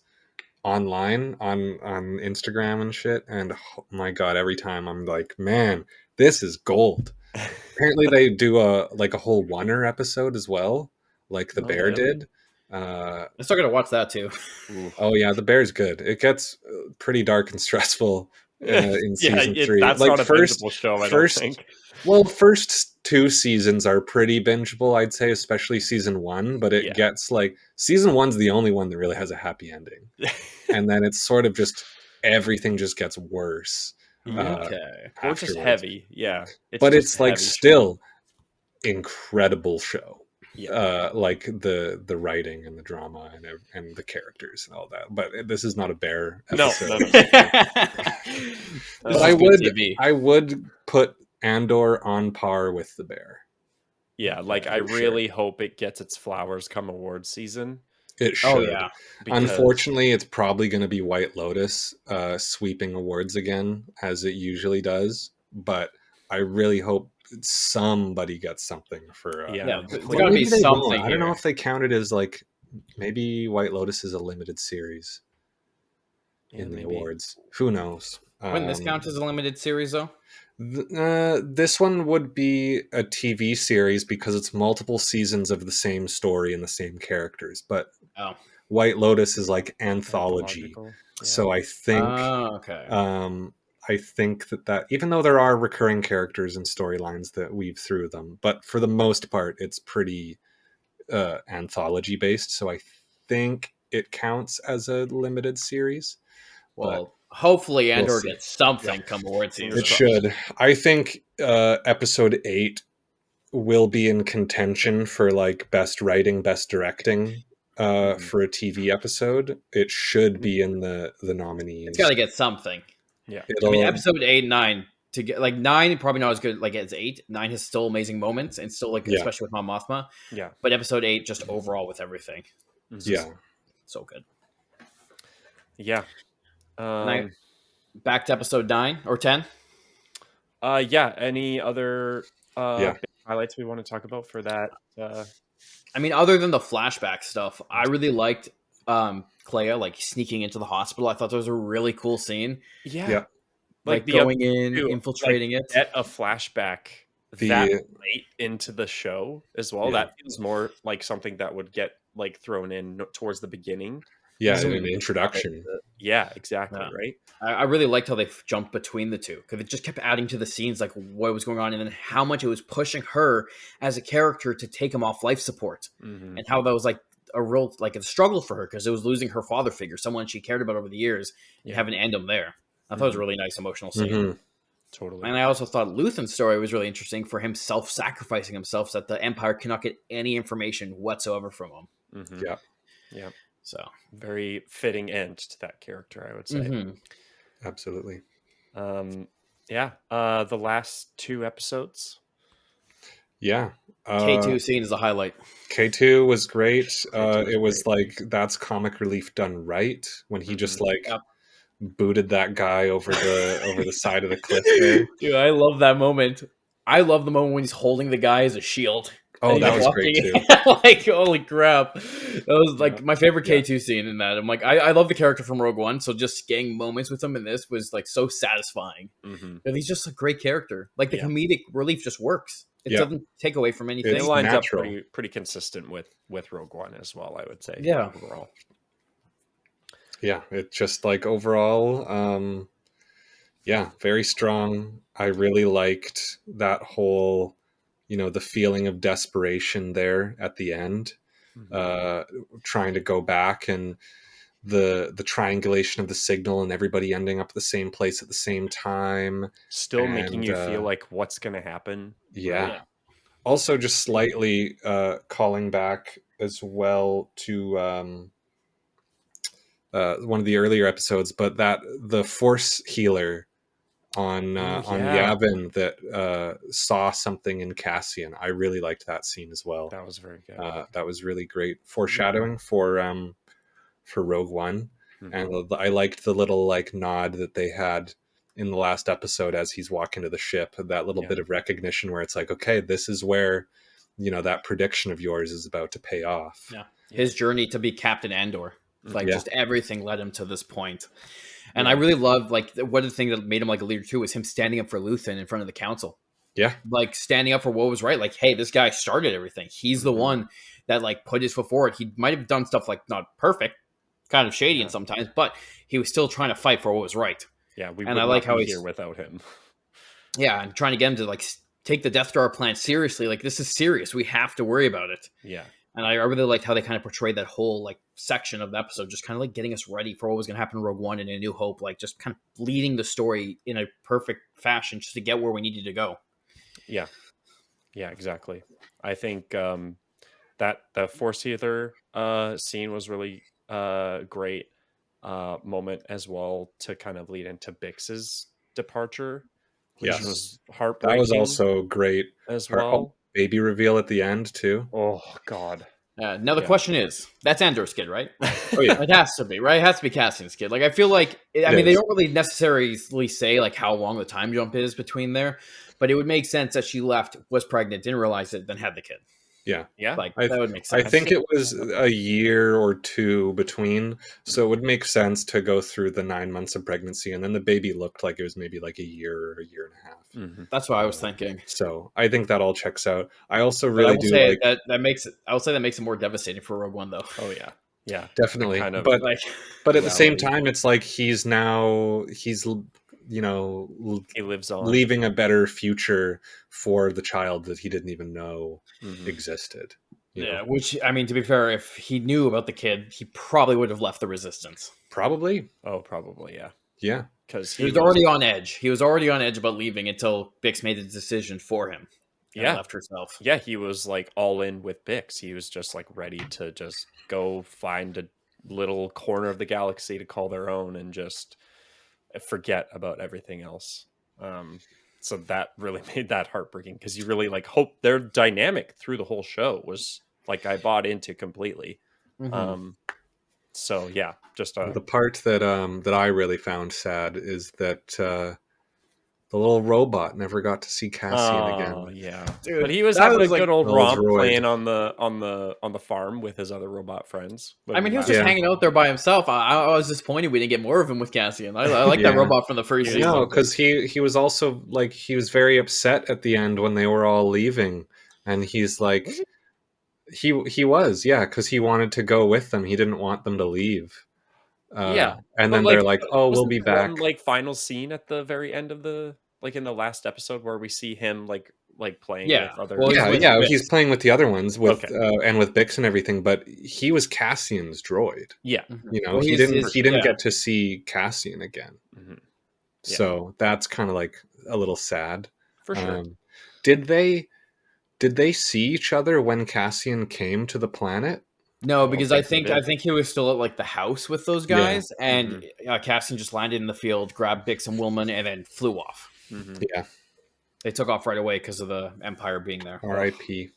online on Instagram and shit, and oh my God, every time I'm like, man, this is gold. Apparently they do a whole Wonder episode as well, like the Bear did. I still gotta watch that too. Oh yeah, the Bear's good. It gets pretty dark and stressful in season 3. That's like not a bingeable show, I don't think. Well, first 2 seasons are pretty bingeable, I'd say, especially season 1. But it gets like season 1's the only one that really has a happy ending, and then it's sort of just everything just gets worse. Or just heavy, but it's like still incredible show. Like the writing and the drama and the characters and all that. But this is not a Bear episode. No. I would put Andor on par with the Bear. Yeah, like I really hope it gets its flowers come awards season. It should. Unfortunately, it's probably going to be White Lotus sweeping awards again, as it usually does. But I really hope somebody gets something for. There's got to be something. I don't know if they count it as like maybe White Lotus is a limited series in the awards. Who knows? Wouldn't this count as a limited series though? This one would be a TV series because it's multiple seasons of the same story and the same characters. But White Lotus is like anthology. So I think I think that even though there are recurring characters and storylines that weave through them, but for the most part, it's pretty anthology based. So I think it counts as a limited series. Well, hopefully Andor gets something come award season. It should. I think episode 8 will be in contention for like best writing, best directing for a TV episode. It should be in the nominees. It's got to get something. Yeah, I mean, episode 8 and 9 to get like 9 probably not as good like as 8. 9 has still amazing moments and still like especially with Mon Mothma. Yeah, but episode 8 just overall with everything. So good. Yeah. Back to episode 9 or 10. Any other highlights we want to talk about for that? I mean, other than the flashback stuff, I really liked Clea like sneaking into the hospital. I thought that was a really cool scene. Yeah. Like going in, infiltrating it. Get a flashback that late into the show as well. That feels more like something that would get like thrown in towards the beginning. Yeah, an introduction. Yeah, exactly. Right. I really liked how they jumped between the two because it just kept adding to the scenes, like what was going on, and then how much it was pushing her as a character to take him off life support, and how that was like a real like a struggle for her because it was losing her father figure, someone she cared about over the years, and having to end him there. I thought it was a really nice emotional scene. Totally. And I also thought Luthen's story was really interesting for him self-sacrificing himself so that the Empire cannot get any information whatsoever from him. Yeah. So very fitting end to that character, I would say. Absolutely. Yeah. The last 2 episodes. Yeah. K2 scene is a highlight. K2 was great. It was like, that's comic relief done right when he just like booted that guy over the side of the cliff there. Dude, I love that moment. I love the moment when he's holding the guy as a shield. Oh, that was great too. Like, holy crap. That was like my favorite K2 scene in that. I'm like, I love the character from Rogue One, so just getting moments with him in this was like so satisfying. And he's just a great character. Like the comedic relief just works. It doesn't take away from anything. It lines up pretty consistent with Rogue One as well, I would say. Yeah. Overall. Yeah, it's just like overall, very strong. I really liked that whole, the feeling of desperation there at the end, trying to go back, and the triangulation of the signal and everybody ending up at the same place at the same time. Still making you feel like what's going to happen. Yeah. Right? Also just slightly calling back as well to one of the earlier episodes, but that the Force healer on Yavin that saw something in Cassian. I really liked that scene as well. That was very good. That was really great foreshadowing for Rogue One, and I liked the little like nod that they had in the last episode as he's walking to the ship. That little bit of recognition where it's like, okay, this is where that prediction of yours is about to pay off. Yeah, his journey to be Captain Andor. Like just everything led him to this point. And I really love like one of the things that made him like a leader too was him standing up for Luthen in front of the council. Yeah. Like standing up for what was right. Like, hey, this guy started everything. He's the one that like put his foot forward. He might have done stuff like not perfect, kind of shady and sometimes, but he was still trying to fight for what was right. Yeah, and I like how he's here without him. Yeah, and trying to get him to like take the Death Star plan seriously. Like, this is serious. We have to worry about it. Yeah. And I really liked how they kind of portrayed that whole like section of the episode, just kind of like getting us ready for what was going to happen in Rogue One and A New Hope, like just kind of leading the story in a perfect fashion just to get where we needed to go. Yeah. Yeah, exactly. I think that the Force Healer scene was really great moment as well to kind of lead into Bix's departure, which was heartbreaking. That was also great as well. Baby reveal at the end too. Oh God. Now the question is, that's Andor's kid, right? Oh yeah, it has to be, right? It has to be Cassian's kid. Like, I feel like, I mean, they don't really necessarily say like how long the time jump is between there, but it would make sense that she left, was pregnant, didn't realize it, then had the kid. Yeah. Like, that would make sense. I think it was a year or two between, so it would make sense to go through the 9 months of pregnancy, and then the baby looked like it was maybe like a year or a year and a half. Mm-hmm. That's what I was thinking. So I think that all checks out. I also really do like that makes it. I would say that makes it more devastating for Rogue One, though. Oh yeah, yeah, definitely. Kind of but like, but at the same time, it's like he's he lives on, leaving a better future for the child that he didn't even know existed. You know? Which, I mean, to be fair, if he knew about the kid, he probably would have left the Resistance. Probably. Oh, probably, yeah. Yeah. Because he was already on edge. He was already on edge about leaving until Bix made the decision for him. And left herself. Yeah, he was like all in with Bix. He was just like ready to just go find a little corner of the galaxy to call their own and just forget about everything else. So that really made that heartbreaking because you really like hope their dynamic through the whole show was like I bought into completely. So yeah, just the part that I really found sad is that the little robot never got to see Cassian again. Yeah, dude, but he was having a good old romp playing on the farm with his other robot friends. I mean, he was just hanging out there by himself. I was disappointed we didn't get more of him with Cassian. I like that robot from the first season. No, because he was also like he was very upset at the end when they were all leaving, and he's like. He was, because he wanted to go with them. He didn't want them to leave. And then they're like, "Oh, we'll be back." One, like final scene at the very end of the in the last episode where we see him like playing with other. Well, he's playing with the other ones with and with Bix and everything. But he was Cassian's droid. Yeah, he didn't get to see Cassian again. So that's kind of like a little sad. For sure. Did they see each other when Cassian came to the planet? No, because I think he was still at like the house with those guys, and Cassian just landed in the field, grabbed Bix and Willman, and then flew off. Yeah. They took off right away because of the Empire being there. R.I.P.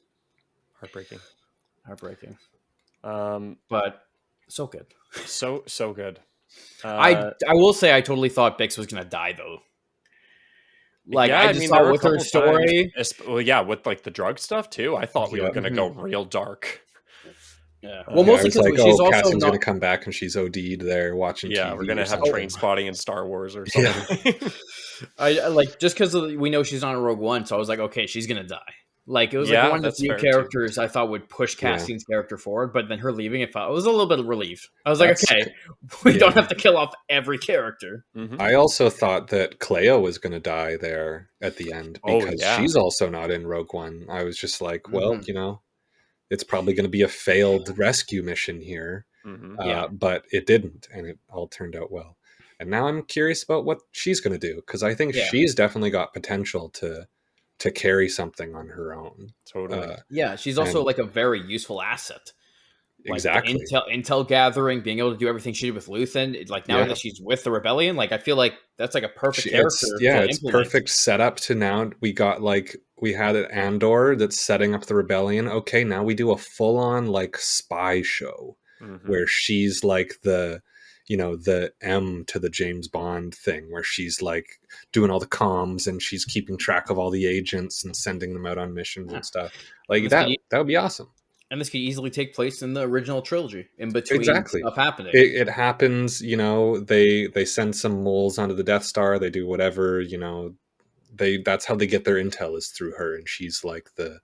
Heartbreaking. But so good. So good. I will say I totally thought Bix was gonna die though. Like I just thought with her story. Well, yeah, with like the drug stuff too. I thought we were gonna go real dark. Yeah. Well, mostly because she's also Cassian's gonna come back and she's OD'd there watching. Yeah, TV we're gonna have Train Spotting in Star Wars or something. Yeah. I like just because we know she's on Rogue One, so I was like, okay, she's gonna die. Like it was like one of the few characters I thought would push Cassian's character forward, but then her leaving, I was a little bit relieved. I was like, okay, we don't have to kill off every character. I also thought that Cleo was going to die there at the end because she's also not in Rogue One. I was just like, well, it's probably going to be a failed rescue mission here, but it didn't, and it all turned out well. And now I'm curious about what she's going to do because I think she's definitely got potential to carry something on her own. Totally. She's also like a very useful asset. Like exactly. Intel gathering, being able to do everything she did with Luthen. Like now that she's with the Rebellion, like I feel like that's like a perfect character. It's perfect setup to now. We had an Andor that's setting up the Rebellion. Okay, now we do a full on like spy show where she's like the M to the James Bond thing where she's like doing all the comms and she's keeping track of all the agents and sending them out on missions and stuff. Like that would be awesome. And this could easily take place in the original trilogy in between stuff happening. It happens, they send some moles onto the Death Star, they do whatever, that's how they get their intel is through her, and she's like the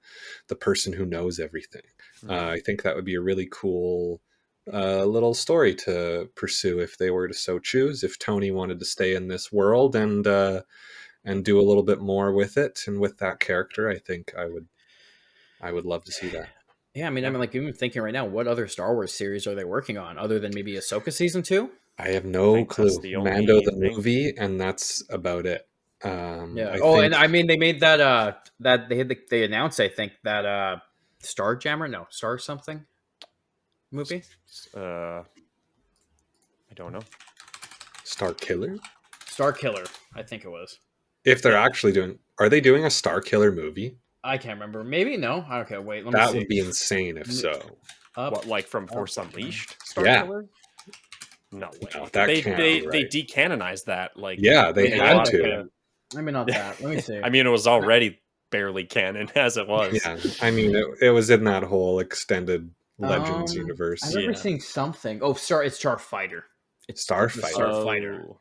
person who knows everything. I think that would be a really cool little story to pursue if they were to so choose. If Tony wanted to stay in this world and do a little bit more with it and with that character, I think I would love to see that. Yeah, I mean, like even thinking right now, what other Star Wars series are they working on other than maybe Ahsoka season 2? I have no clue. Mando the movie, and that's about it. And I mean, they made that they announced, I think, that Star something movie. I don't know. Star Killer, I think it was. If they're actually are they doing a Star Killer movie? I can't remember. Maybe no. Okay, wait. Let me see. That would be insane if so. What, like from Force Unleashed? Star Killer? No way. No, that they can't be right. They decanonized that. Like they had to. I mean, not that. Let me see. I mean, it was already barely canon as it was. Yeah, I mean, it was in that whole extended Legends universe. I remember seeing something. Oh, it's Starfighter. It's Starfighter. Oh.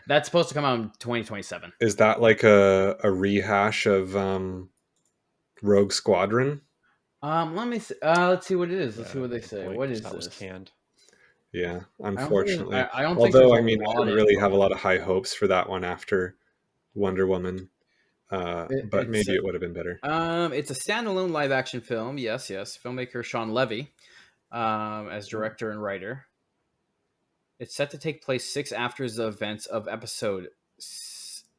That's supposed to come out in 2027. Is that like a rehash of Rogue Squadron? Let me see. Let's see what it is. Let's see what they say. What is that this? was canned. Yeah, unfortunately. I don't Although, I mean, I didn't really have a lot of high hopes for that one after Wonder Woman. But maybe it would have been better. It's a standalone live action film. Yes. Filmmaker Sean Levy as director and writer. It's set to take place 6 after the events of episode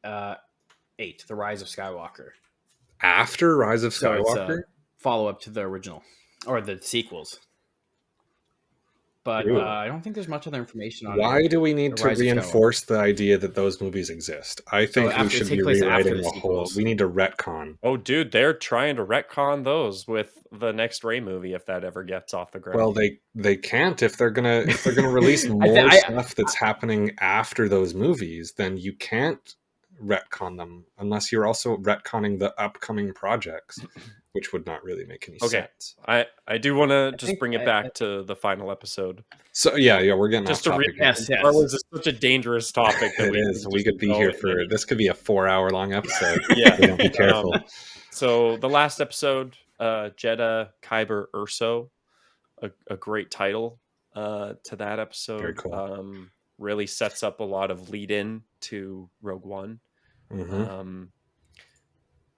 8, The Rise of Skywalker. After Rise of Skywalker? So it's a follow-up to the original, or the sequels. But I don't think there's much other information on it. Why do we need to reinforce the idea that those movies exist? I think we should be rewriting the whole. We need to retcon. Oh, dude, they're trying to retcon those with the next Rey movie if that ever gets off the ground. Well, they can't if they're gonna release more stuff that's happening after those movies. Then you can't retcon them unless you're also retconning the upcoming projects. Which would not really make any sense. I do want to just bring it back to the final episode. So yeah, we're getting just off topic. Star Wars is such a dangerous topic that we could be here for this could be a 4-hour-long episode. Yeah, we don't be careful. So the last episode, Jedha Kyber Urso, a great title to that episode. Very cool. Really sets up a lot of lead in to Rogue One. Mm-hmm.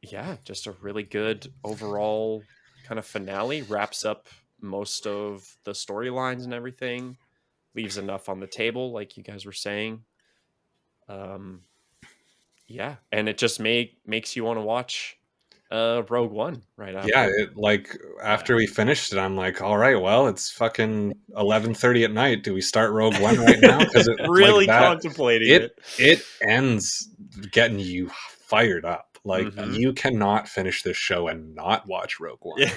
Yeah, just a really good overall kind of finale. Wraps up most of the storylines and everything. Leaves enough on the table, like you guys were saying. Yeah, and it just makes you want to watch Rogue One right after. Yeah, after we finished it, I'm like, all right, well, it's fucking 11:30 at night. Do we start Rogue One right now? Because it really contemplating it ends getting you fired up. Like you cannot finish this show and not watch Rogue One. Yeah.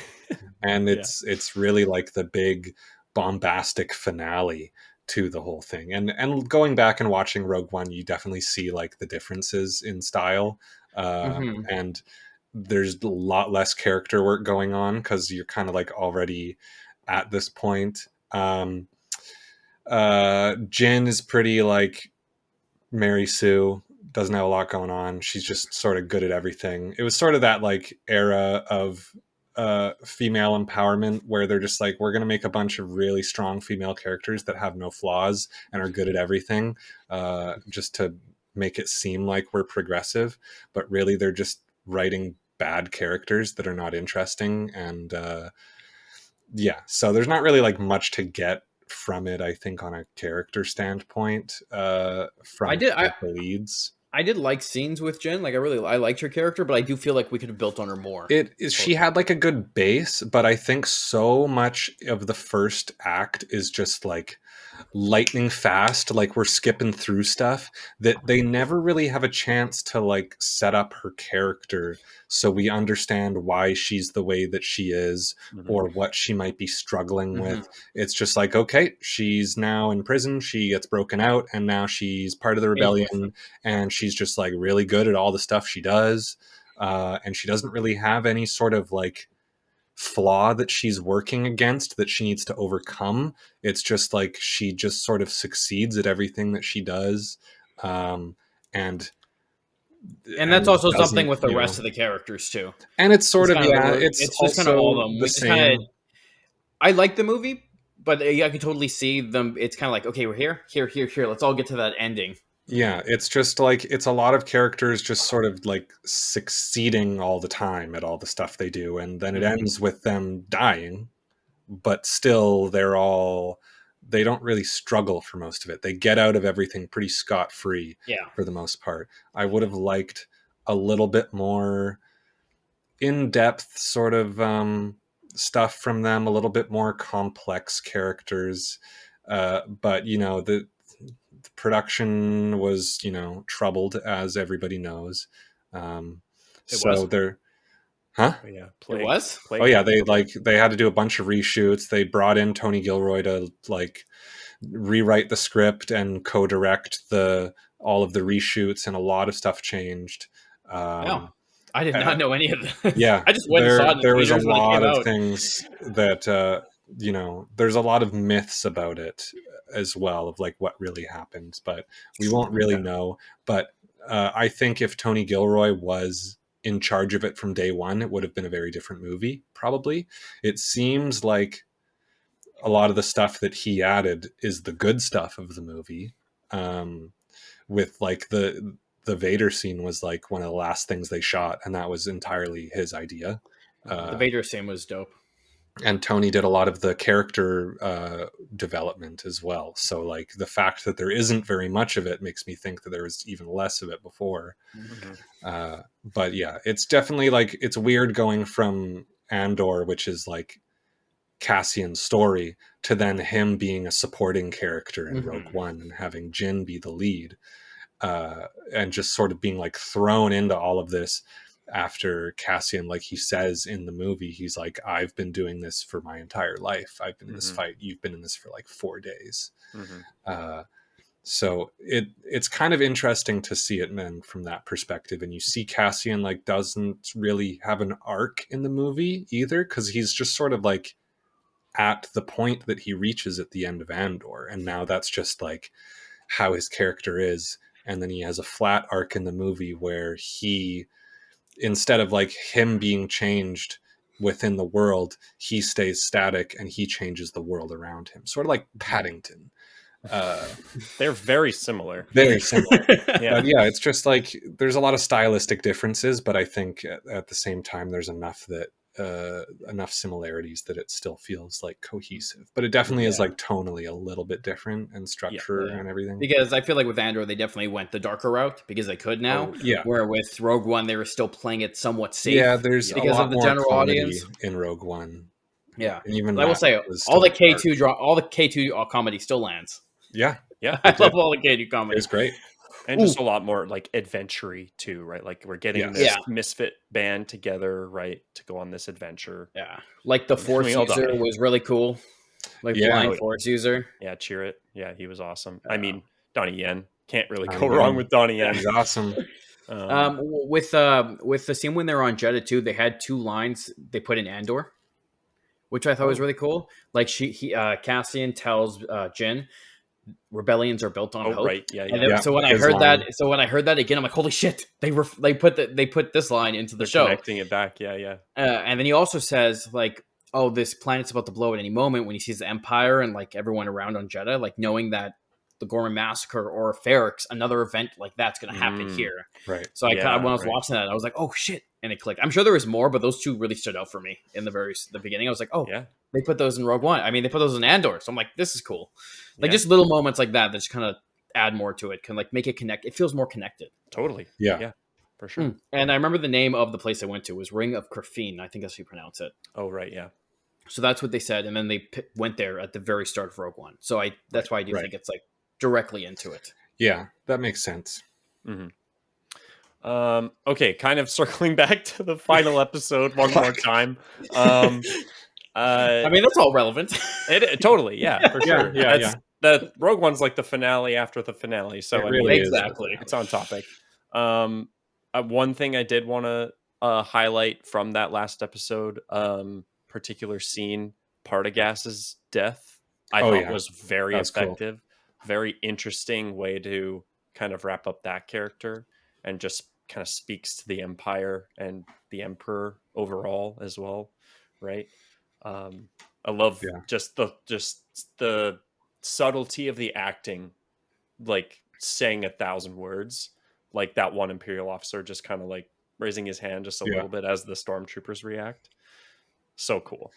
And it's really like the big bombastic finale to the whole thing. And going back and watching Rogue One, you definitely see like the differences in style. And there's a lot less character work going on because you're kind of like already at this point. Jin is pretty like Mary Sue, doesn't have a lot going on. She's just sort of good at everything. It was sort of that like era of female empowerment where they're just like, we're going to make a bunch of really strong female characters that have no flaws and are good at everything, just to make it seem like we're progressive, but really they're just writing bad characters that are not interesting. And so there's not really like much to get from it, I think, on a character standpoint, from the leads. I did like scenes with Jen. Like I liked her character, but I do feel like we could have built on her more. She had like a good base, but I think so much of the first act is just like lightning fast, like we're skipping through stuff that they never really have a chance to like set up her character so we understand why she's the way that she is or what she might be struggling with. It's just like, okay, she's now in prison, she gets broken out, and now she's part of the rebellion, and she's just like really good at all the stuff she does, and she doesn't really have any sort of like flaw that she's working against that she needs to overcome. It's just like she just sort of succeeds at everything that she does, and that's also something with the rest of the characters too. And it's sort of it's just kind of all of them. The same. I like the movie, but I can totally see them. It's kind of like, okay, we're here. Let's all get to that ending. Yeah, it's just like, it's a lot of characters just sort of like succeeding all the time at all the stuff they do. And then it ends with them dying, but still they don't really struggle for most of it. They get out of everything pretty scot-free for the most part. I would have liked a little bit more in-depth sort of stuff from them, a little bit more complex characters. But, the production was, troubled, as everybody knows. It was? Plague. Oh yeah, they had to do a bunch of reshoots. They brought in Tony Gilroy to like rewrite the script and co-direct all of the reshoots, and a lot of stuff changed. I did not know any of that. Yeah, I just went and saw it. There was a lot of things that there's a lot of myths about it as well, of like what really happened, but we won't really know. But I think if Tony Gilroy was in charge of it from day one, it would have been a very different movie, probably. It seems like a lot of the stuff that he added is the good stuff of the movie, with like the Vader scene was like one of the last things they shot, and that was entirely his idea. The Vader scene was dope. And Tony did a lot of the character development as well. So like the fact that there isn't very much of it makes me think that there was even less of it before. But yeah, it's definitely like, it's weird going from Andor, which is like Cassian's story, to then him being a supporting character in Rogue One and having Jin be the lead, and just sort of being like thrown into all of this after Cassian, like he says in the movie, he's like, I've been doing this for my entire life. I've been in this fight. You've been in this for like 4 days. So it's kind of interesting to see it then from that perspective. And you see Cassian like doesn't really have an arc in the movie either, because he's just sort of like at the point that he reaches at the end of Andor. And now that's just like how his character is. And then he has a flat arc in the movie where he, instead of like him being changed within the world, he stays static and he changes the world around him. Sort of like Paddington. They're very similar. Very similar. But yeah, it's just like there's a lot of stylistic differences, but I think at the same time there's enough similarities that it still feels like cohesive. But it definitely is like tonally a little bit different, and structure and everything. Because I feel like with Andor they definitely went the darker route because they could now. Where with Rogue One they were still playing it somewhat safe. Yeah, there's because a lot of the more general audience in Rogue One. Yeah, and even I will say all the K2 comedy still lands. Yeah, I love all the K2 comedy. It's great. And just a lot more like adventure-y too, right? Like we're getting this misfit band together, right, to go on this adventure. Yeah, like the Force user was really cool. Like blind Force user. Yeah, cheer it. Yeah, he was awesome. I mean, Donnie Yen. Can't really go wrong with Donnie Yen. He's awesome. With the scene when they're on Jedha too, they had 2 lines they put in Andor, which I thought was really cool. Like Cassian tells Jin, rebellions are built on hope. Right. Yeah. So when I heard that again, I'm like, holy shit! They put this line into the show, connecting it back. Yeah. And then he also says like, oh, this planet's about to blow at any moment. When he sees the Empire and like everyone around on Jedha, like knowing that the Gorman Massacre or Ferrix, another event like that's going to happen here. Right. So when I was watching that, I was like, oh shit. And it clicked. I'm sure there was more, but those 2 really stood out for me in the beginning. I was like, oh yeah, they put those in Rogue One. I mean, they put those in Andor. So I'm like, this is cool. Like just little moments like that just kind of add more to it. Can like make it connect. It feels more connected. Totally. Yeah. For sure. And I remember the name of the place I went to was Ring of Crafine. I think that's how you pronounce it. Oh, right. Yeah. So that's what they said. And then they went there at the very start of Rogue One. So that's why I do think it's like directly into it. Yeah, that makes sense. Okay, kind of circling back to the final episode one more time. I mean, that's all relevant. It totally, yeah, for sure. Yeah. The Rogue One's like the finale after the finale, so it really exactly. It's on topic. One thing I did want to highlight from that last episode, particular scene, Partagas's death, I thought was very effective. Cool. Very interesting way to kind of wrap up that character, and just kind of speaks to the Empire and the Emperor overall as well, right? I love just the subtlety of the acting, like saying 1,000 words, like that one Imperial officer just kind of like raising his hand just a little bit as the stormtroopers react. So cool.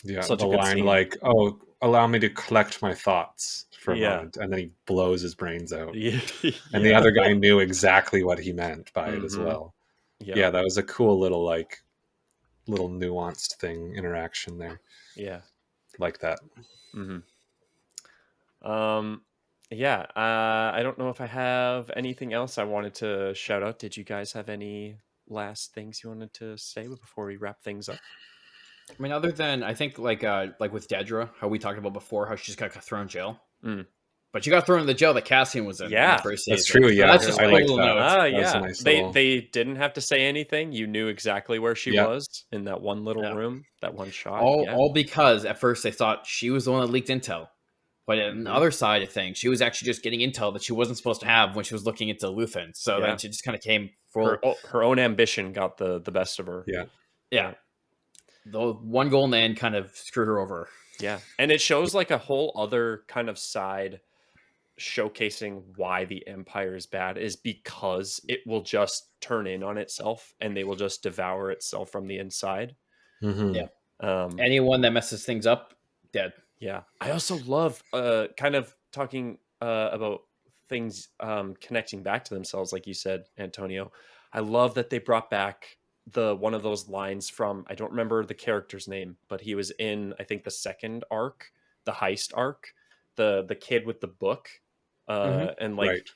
Yeah, such the line scene. Like, "Oh, allow me to collect my thoughts for a moment," and then he blows his brains out. And the other guy knew exactly what he meant by it as well. Yeah, that was a cool little nuanced interaction there. Yeah, like that. I don't know if I have anything else I wanted to shout out. Did you guys have any last things you wanted to say before we wrap things up? I mean, other than I think like with Dedra, how we talked about before, how she just got thrown in jail. But she got thrown in the jail that Cassian was in. Yeah, in the first that's true. Yeah, that's just I like that. Yeah, nice they didn't have to say anything. You knew exactly where she was in that one little room, that one shot. All because at first they thought she was the one that leaked intel. But on the other side of things, she was actually just getting intel that she wasn't supposed to have when she was looking into Luthen. So then she just kind of came full. Her own ambition got the best of her. Yeah. The one goal in the end kind of screwed her over. Yeah. And it shows like a whole other kind of side showcasing why the Empire is bad is because it will just turn in on itself and they will just devour itself from the inside. Yeah. Anyone that messes things up, dead. Yeah. I also love kind of talking about things connecting back to themselves, like you said, Antonio. I love that they brought back one of those lines from, I don't remember the character's name, but he was in, I think, the second arc, the heist arc, the kid with the book. And like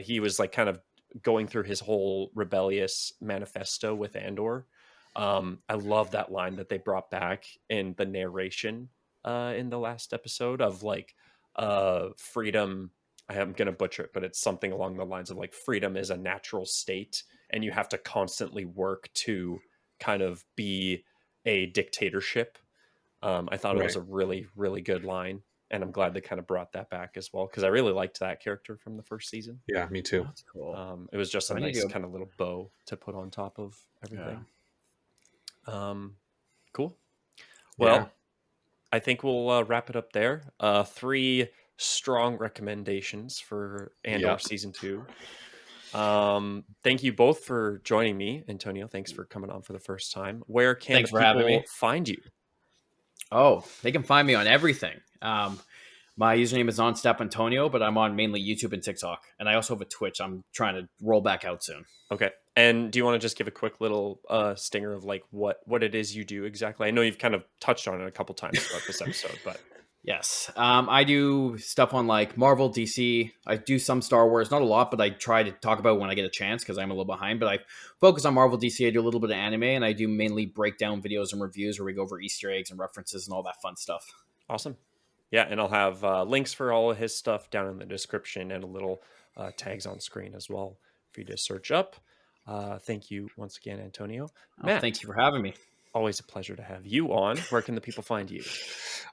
he was like kind of going through his whole rebellious manifesto with Andor. I love that line that they brought back in the narration in the last episode of like freedom. I am going to butcher it, but it's something along the lines of like freedom is a natural state and you have to constantly work to kind of be a dictatorship. I thought it was a really, really good line. And I'm glad they kind of brought that back as well, because I really liked that character from the first season. Yeah, me too. That's cool. It was just a nice kind of little bow to put on top of everything. Cool. Well, I think we'll wrap it up there. 3 strong recommendations for Andor Season 2. Thank you both for joining me. Antonio, thanks for coming on for the first time. Where can people find you? Oh, they can find me on everything. My username is on Step Antonio, but I'm on mainly YouTube and TikTok. And I also have a Twitch I'm trying to roll back out soon. Okay. And do you want to just give a quick little stinger of like what it is you do exactly? I know you've kind of touched on it a couple times throughout this episode, but Yes. I do stuff on like Marvel, DC. I do some Star Wars, not a lot, but I try to talk about when I get a chance because I'm a little behind. But I focus on Marvel, DC. I do a little bit of anime, and I do mainly breakdown videos and reviews where we go over Easter eggs and references and all that fun stuff. Awesome. Yeah, and I'll have links for all of his stuff down in the description and a little tags on screen as well for you to search up. Thank you once again, Antonio. Matt, thank you for having me. Always a pleasure to have you on. Where can the people find you?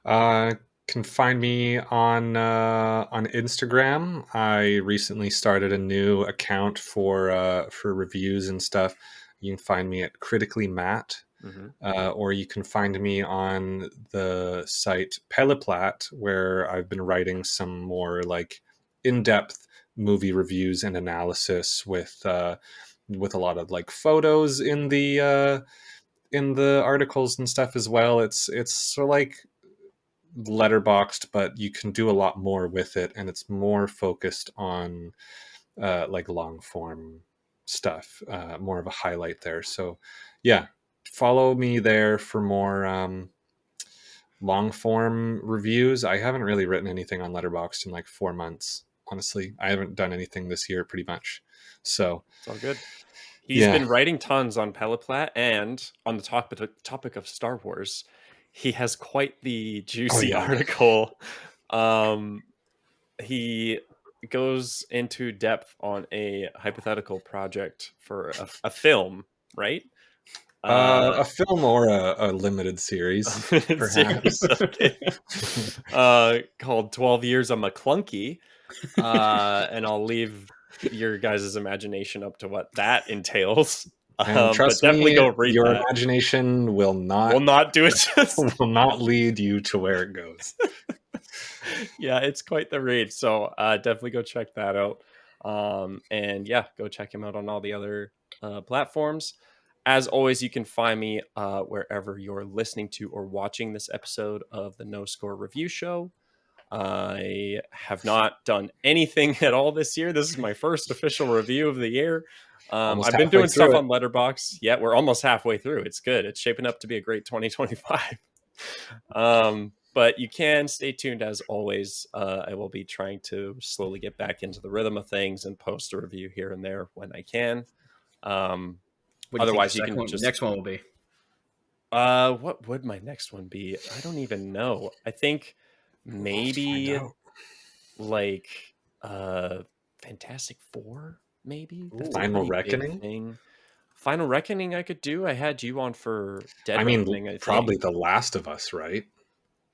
Can find me on Instagram. I recently started a new account for reviews and stuff. You can find me at Critically Matt, or you can find me on the site Pelleplat, where I've been writing some more like in-depth movie reviews and analysis with a lot of like photos in the articles and stuff as well. It's sort of like letterboxed, but you can do a lot more with it, and it's more focused on like long form stuff, more of a highlight there. So yeah, follow me there for more long form reviews. I haven't really written anything on Letterboxd in like 4 months, honestly. I haven't done anything this year pretty much, so it's all good. He's been writing tons on Pelleplat, and on the topic of Star Wars, he has quite the juicy article. He goes into depth on a hypothetical project for a film, right? A film or a limited series, perhaps. Called 12 Years of McClunky. And I'll leave your guys' imagination up to what that entails. And trust but definitely me, go read your that. imagination will not do it. Will not lead you to where it goes. Yeah, it's quite the read. So definitely go check that out. And yeah, go check him out on all the other platforms. As always, you can find me wherever you're listening to or watching this episode of the NoScore Review Show. I have not done anything at all this year. This is my first official review of the year. I've been doing stuff on Letterboxd. Yeah, we're almost halfway through. It's good. It's shaping up to be a great 2025. But you can stay tuned as always. I will be trying to slowly get back into the rhythm of things and post a review here and there when I can. Otherwise, you can just next one will be. What would my next one be? I don't even know. I think maybe like Fantastic Four, maybe. That's Final Reckoning. Final Reckoning I could do. I had you on for Dead Reckoning, probably The Last of Us, right?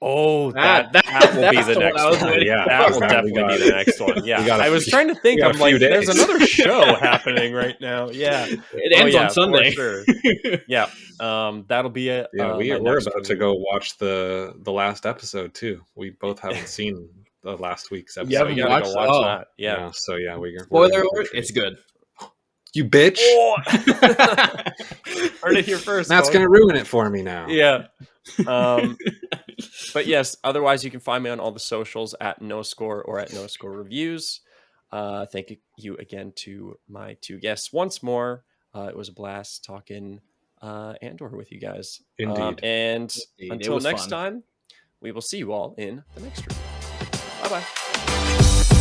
Oh, that will be the next one. Yeah, that will definitely be the next one. Yeah, I was trying to think. I'm like, there's another show happening right now. Yeah, it ends on Sunday. For sure. Yeah, that'll be it. Yeah, we're about to go watch the last episode too. We both haven't seen the last week's episode. Yeah, we gotta go watch that. Yeah. So yeah, spoiler alert. It's good. You bitch! Oh! Heard it here first. Matt's gonna ruin it for me now. Yeah. But yes, otherwise you can find me on all the socials at NoScore or at NoScore Reviews. Thank you again to my two guests once more. It was a blast talking Andor with you guys. Indeed. And until next time, we will see you all in the next room. Bye-bye.